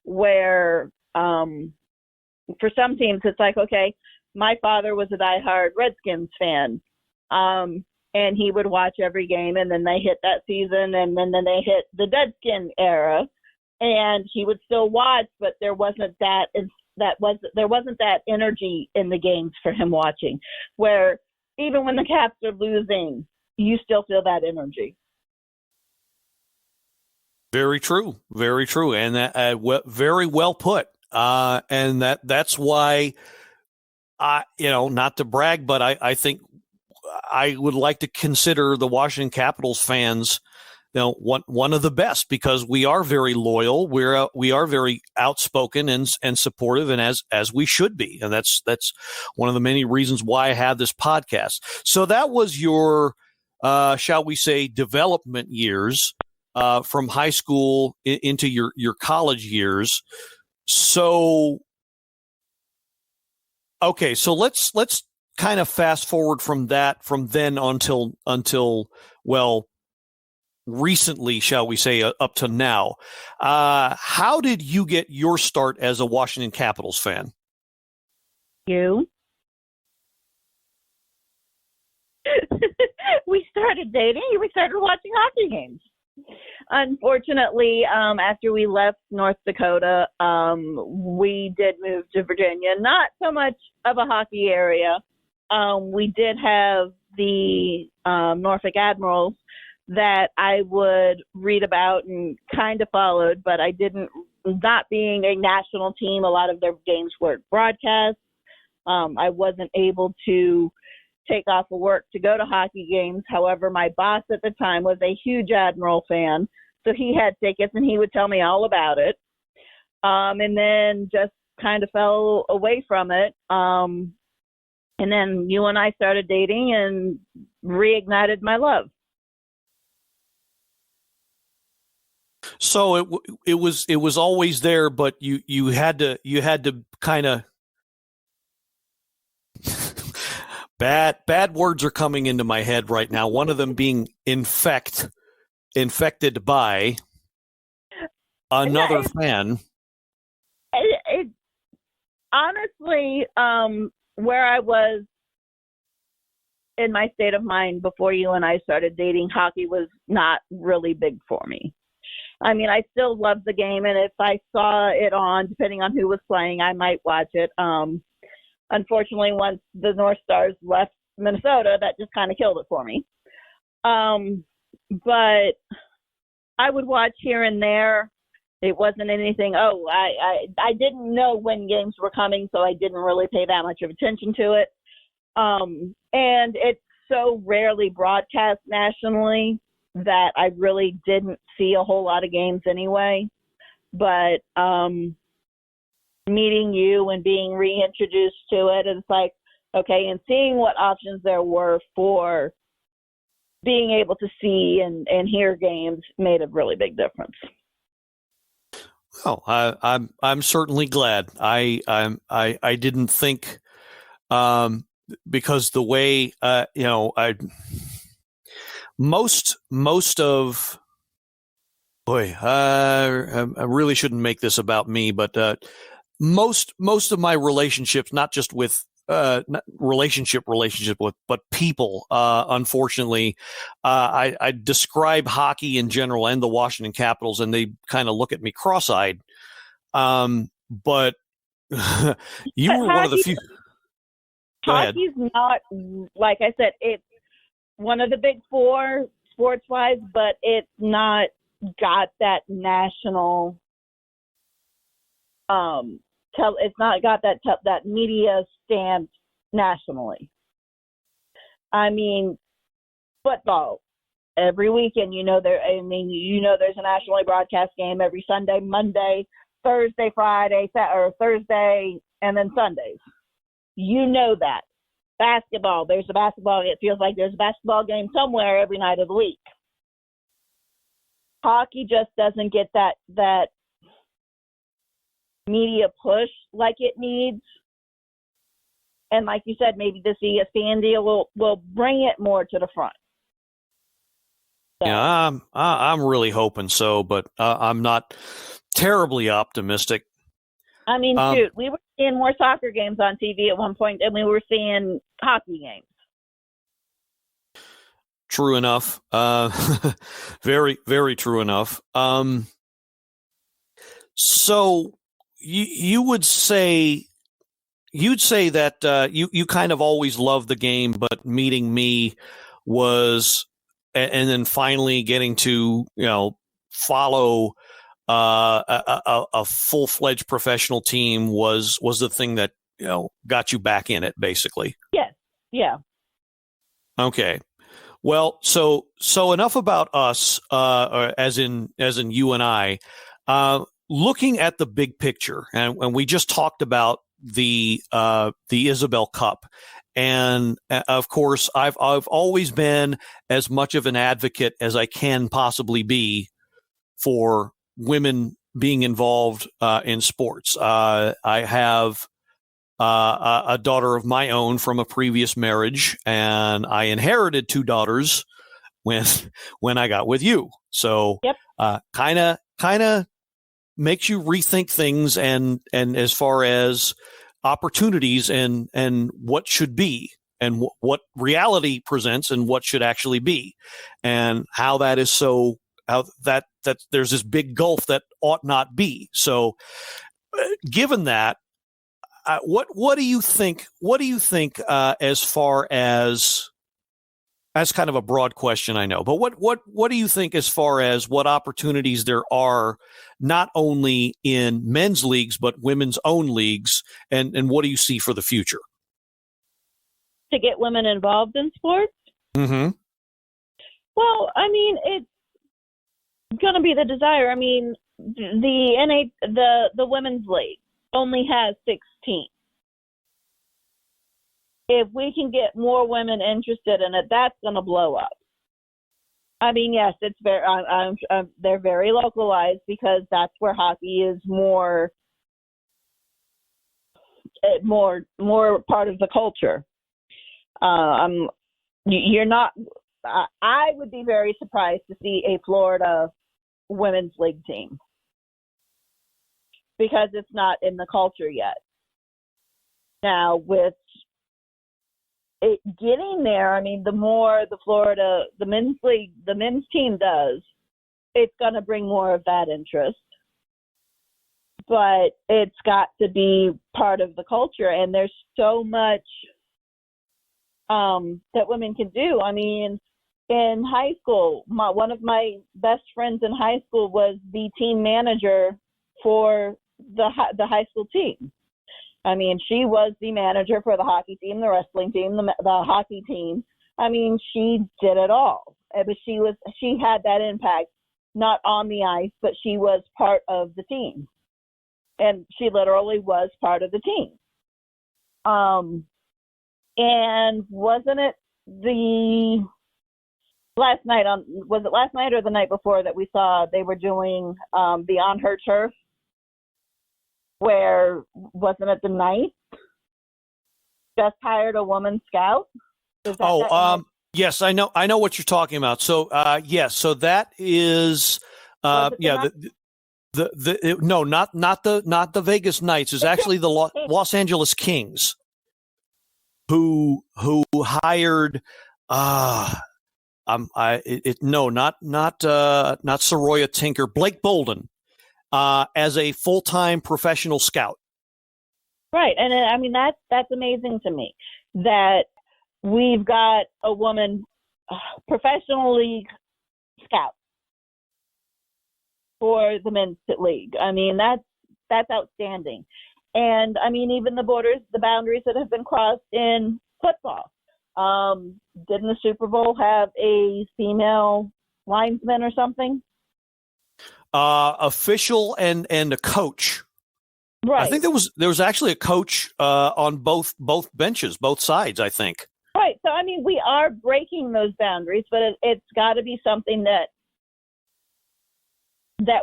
where for some teams it's like, okay, my father was a diehard Redskins fan. And he would watch every game, and then they hit that season, and then they hit the Deadskin era, and he would still watch, but there wasn't that energy in the games for him watching, where even when the Caps are losing, you still feel that energy. Very true, and that very well put. And that's why not to brag, but I think I would like to consider the Washington Capitals fans, one of the best, because we are very loyal. We are very outspoken and supportive, and as we should be. And that's one of the many reasons why I have this podcast. So that was your, shall we say, development years, from high school into your college years. So, okay, so let's kind of fast forward from then until well, recently, shall we say, up to now. How did you get your start as a Washington Capitals fan? You. We started dating. We started watching hockey games. Unfortunately, after we left North Dakota, we did move to Virginia. Not so much of a hockey area. We did have the Norfolk Admirals that I would read about and kind of followed, but I didn't, not being a national team, a lot of their games weren't broadcast. I wasn't able to take off of work to go to hockey games. However, my boss at the time was a huge Admiral fan, so he had tickets and he would tell me all about it. And then just kind of fell away from it. And then you and I started dating and reignited my love. So it was always there, but you had to kind of bad words are coming into my head right now. One of them being infected by another fan. Honestly, where I was in my state of mind before you and I started dating, hockey was not really big for me. I mean, I still love the game, and if I saw it on, depending on who was playing, I might watch it. Unfortunately, once the North Stars left Minnesota, that just kind of killed it for me. But I would watch here and there. It wasn't anything, I didn't know when games were coming, so I didn't really pay that much of attention to it. And it's so rarely broadcast nationally that I really didn't see a whole lot of games anyway. But meeting you and being reintroduced to it, it's like, okay, and seeing what options there were for being able to see and hear games made a really big difference. Well, I'm certainly glad. I didn't think, because the way most of I really shouldn't make this about me, but most of my relationships, not just with not relationship with, but people, unfortunately, I describe hockey in general and the Washington Capitals, and they kind of look at me cross-eyed. But you were one of the few. Hockey's not, like I said, it's one of the big four sports-wise, but it's not got that national, it's not got that media stamp nationally. I mean, football every weekend, there's a nationally broadcast game every Sunday, Monday, Thursday, Friday, or Thursday, and then Sundays. That. Basketball, there's a basketball, it feels like there's a basketball game somewhere every night of the week. Hockey just doesn't get that media push like it needs. And like you said, maybe this ESPN deal will bring it more to the front. So. Yeah, I'm really hoping so, but I'm not terribly optimistic. I mean, shoot, we were seeing more soccer games on TV at one point than we were seeing hockey games. True enough. Very, very true enough. So you'd say that you kind of always loved the game, but meeting me was, and then finally getting to follow a full-fledged professional team was the thing that got you back in it, basically. Yes. Yeah. Okay. Well, so enough about us, as in you and I, looking at the big picture, and we just talked about the Isobel Cup, and of course, I've always been as much of an advocate as I can possibly be for women being involved in sports. I have a daughter of my own from a previous marriage, and I inherited two daughters when I got with you. So, kind of makes you rethink things, and as far as opportunities and what should be, and what reality presents, and what should actually be, and how that is so. How that there's this big gulf that ought not be. So, given that, what do you think? What do you think as far as that's kind of a broad question, I know, but what do you think as far as what opportunities there are, not only in men's leagues but women's own leagues, and what do you see for the future? To get women involved in sports? Mm-hmm. Well, I mean, it's going to be the desire. I mean, the women's league only has 6 teams. If we can get more women interested in it, that's going to blow up. I mean, yes, it's very. They're very localized because that's where hockey is more part of the culture. You're not. I would be very surprised to see a Florida women's league team because it's not in the culture yet. Now, with it getting there, I mean, the more the men's league, the men's team does, it's going to bring more of that interest. But it's got to be part of the culture, and there's so much that women can do. I mean, in high school, one of my best friends in high school was the team manager for the high school team. I mean, she was the manager for the hockey team, the wrestling team, the hockey team. I mean, she did it all. But she had that impact, not on the ice, but she was part of the team. And she literally was part of the team. And wasn't it last night or the night before that we saw they were doing the On Her Turf, where wasn't it the Knights just hired a woman scout? Yes, I know what you're talking about. So yes, so that is not the Vegas Knights. It's actually the Los Angeles Kings who hired not Soroya Tinker, Blake Bolden as a full-time professional scout. Right, and I mean that's amazing to me that we've got a woman professional league scout for the men's league. I mean that's outstanding. And I mean even the boundaries that have been crossed in football. Didn't the Super Bowl have a female linesman or something? Official and a coach. Right. I think there was actually a coach on both benches, both sides, I think. Right. So I mean, we are breaking those boundaries, but it's got to be something that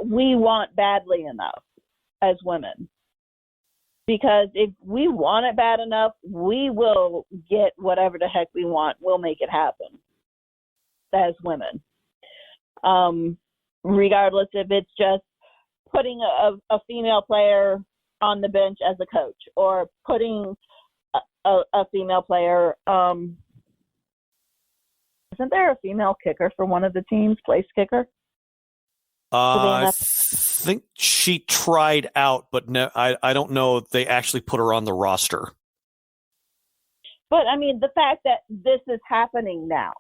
we want badly enough as women. Because if we want it bad enough, we will get whatever the heck we want. We'll make it happen as women. Regardless if it's just putting a female player on the bench as a coach or putting a female player. Isn't there a female kicker for one of the teams, place kicker? I think she tried out, but no, I don't know if they actually put her on the roster. But I mean, the fact that this is happening now,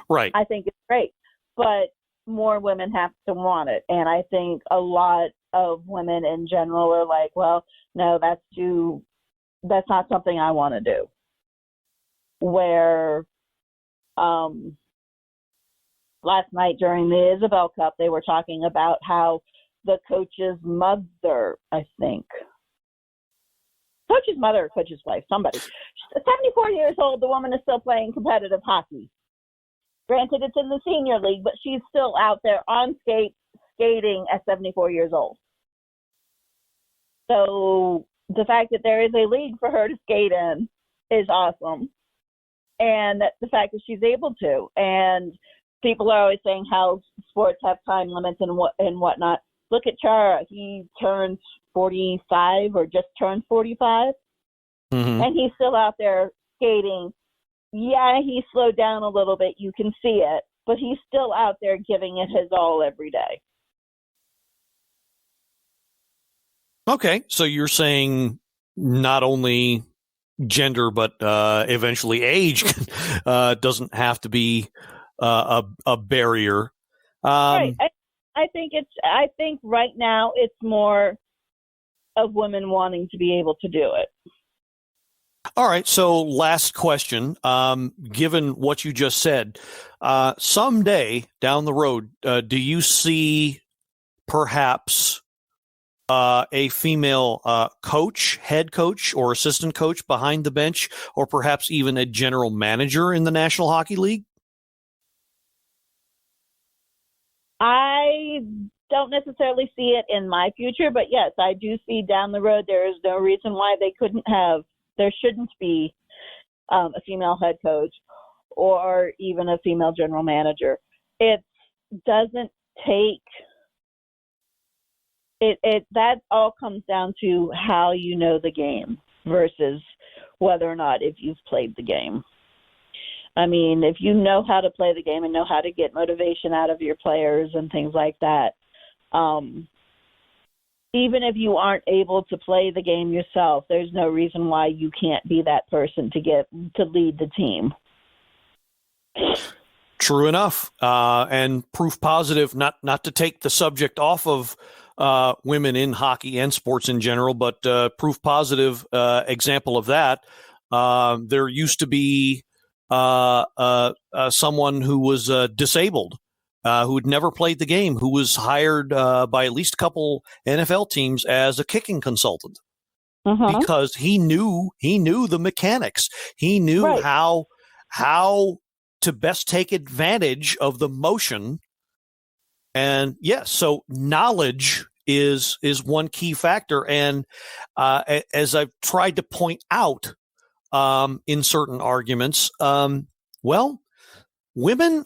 right? I think it's great, but more women have to want it, and I think a lot of women in general are like, well, no, that's not something I want to do. Where, last night during the Isobel Cup, they were talking about how the coach's mother, I think, coach's mother or coach's wife, somebody, 74 years old, the woman is still playing competitive hockey. Granted, it's in the senior league, but she's still out there on skating at 74 years old. So the fact that there is a league for her to skate in is awesome. And the fact that she's able to. And people are always saying how sports have time limits and whatnot. Look at Chara. He turns 45 or just turned 45. Mm-hmm. And he's still out there skating. Yeah, he slowed down a little bit. You can see it. But he's still out there giving it his all every day. Okay. So you're saying not only gender, but eventually age doesn't have to be a barrier. Right. I think right now it's more of women wanting to be able to do it. All right. So last question, given what you just said, someday down the road, do you see perhaps a female coach, head coach or assistant coach behind the bench, or perhaps even a general manager in the National Hockey League? I don't necessarily see it in my future, but yes, I do see down the road there is no reason why there shouldn't be a female head coach or even a female general manager. It doesn't take it that all comes down to how you know the game versus whether or not if you've played the game. I mean, if you know how to play the game and know how to get motivation out of your players and things like that, even if you aren't able to play the game yourself, there's no reason why you can't be that person to lead the team. True enough. And proof positive, not to take the subject off of women in hockey and sports in general, but proof positive example of that. There used to be someone who was disabled, who had never played the game, who was hired by at least a couple NFL teams as a kicking consultant, because he knew the mechanics. He knew Right. how to best take advantage of the motion. And yes, so knowledge is one key factor. And as I've tried to point out in certain arguments, women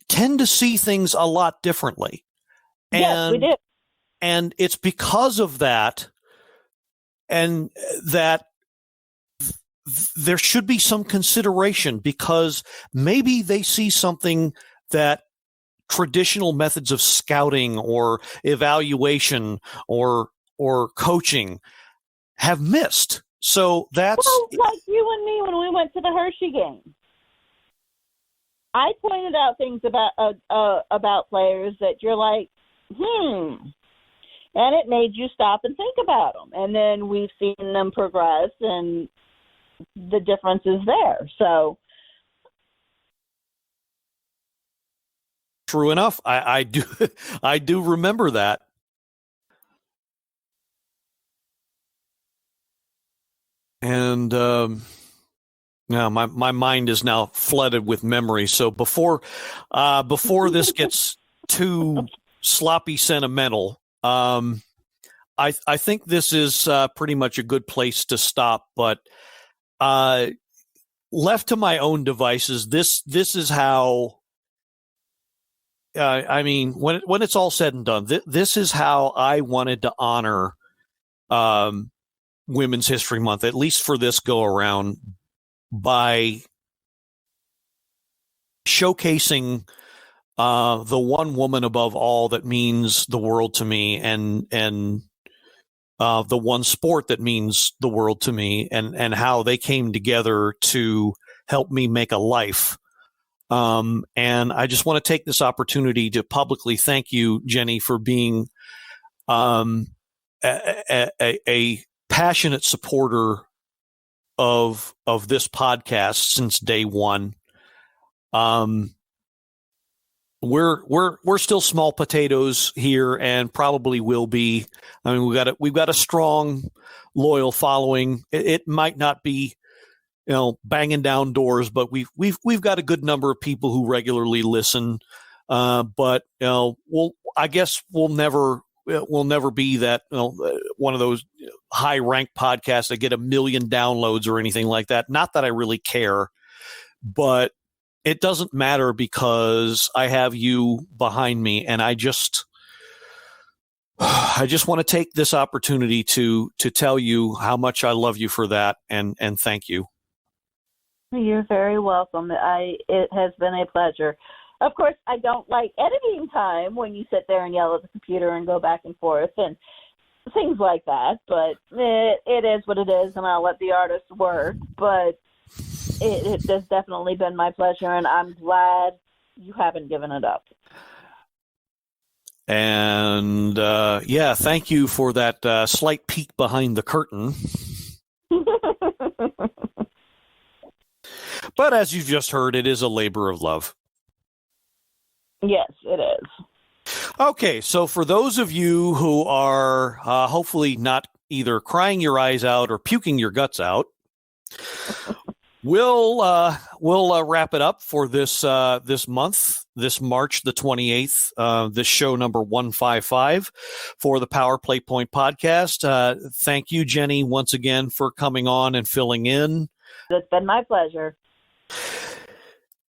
tend to see things a lot differently. Yes, we do. And it's because of that, and that there should be some consideration, because maybe they see something that traditional methods of scouting or evaluation or coaching have missed. So that's like you and me when we went to the Hershey game. I pointed out things about players that you're like, and it made you stop and think about them. And then we've seen them progress, and the difference is there. So true enough. I do remember that. And now my mind is now flooded with memory. So before this gets too sloppy sentimental, I think this is pretty much a good place to stop. But left to my own devices, this is how. I mean, when it's all said and done, this is how I wanted to honor Women's History Month, at least for this go around, by showcasing the one woman above all that means the world to me, and the one sport that means the world to me, and how they came together to help me make a life. And I just want to take this opportunity to publicly thank you, Jenny, for being a passionate supporter of this podcast since day one. We're still small potatoes here, and probably will be. I mean, we've got a strong, loyal following. It might not be, banging down doors, but we've got a good number of people who regularly listen. But I guess we'll never be that, one of those high ranked podcasts that get 1 million downloads or anything like that. Not that I really care, but it doesn't matter, because I have you behind me, and I just want to take this opportunity to tell you how much I love you for that, and thank you. You're very welcome. It has been a pleasure. Of course, I don't like editing time when you sit there and yell at the computer and go back and forth and things like that, but it is what it is, and I'll let the artist work. But it has definitely been my pleasure, and I'm glad you haven't given it up. And thank you for that slight peek behind the curtain. But as you've just heard, it is a labor of love. Yes, it is. Okay, so for those of you who are hopefully not either crying your eyes out or puking your guts out, we'll wrap it up for this month, this March the 28th, this show number 155 for the Power Play Point podcast. Thank you, Jenny, once again for coming on and filling in. It's been my pleasure.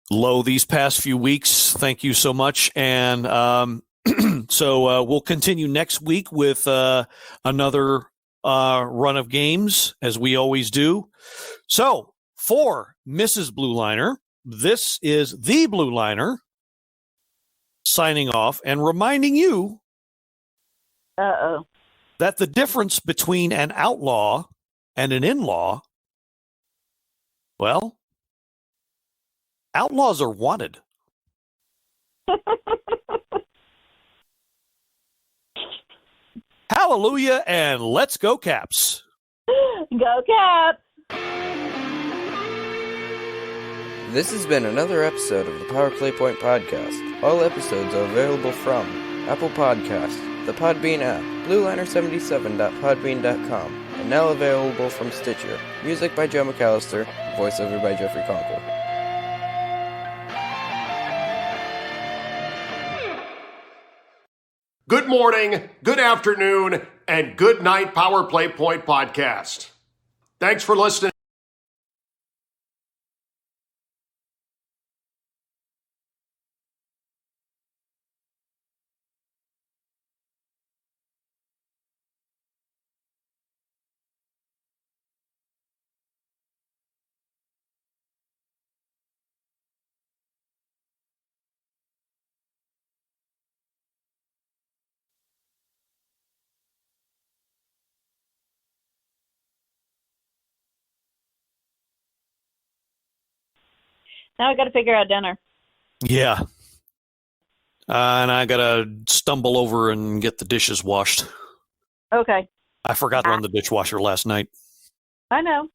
Low these past few weeks. Thank you so much. And so we'll continue next week with another run of games, as we always do. So for Mrs. Blueliner, this is the Blueliner signing off and reminding you. Uh-oh. that the difference between an outlaw and an in-law, well, outlaws are wanted. Hallelujah, and let's go Caps. Go Caps. This has been another episode of the Power Play Point Podcast. All episodes are available from Apple Podcasts, the Podbean app, blueliner77.podbean.com, and now available from Stitcher. Music by Joe McAllister, voiceover by Jeffrey Conkle. Good morning, good afternoon, and good night, Power Play Point Podcast. Thanks for listening. Now I got to figure out dinner. Yeah. And I got to stumble over and get the dishes washed. Okay. I forgot to run the dishwasher last night. I know.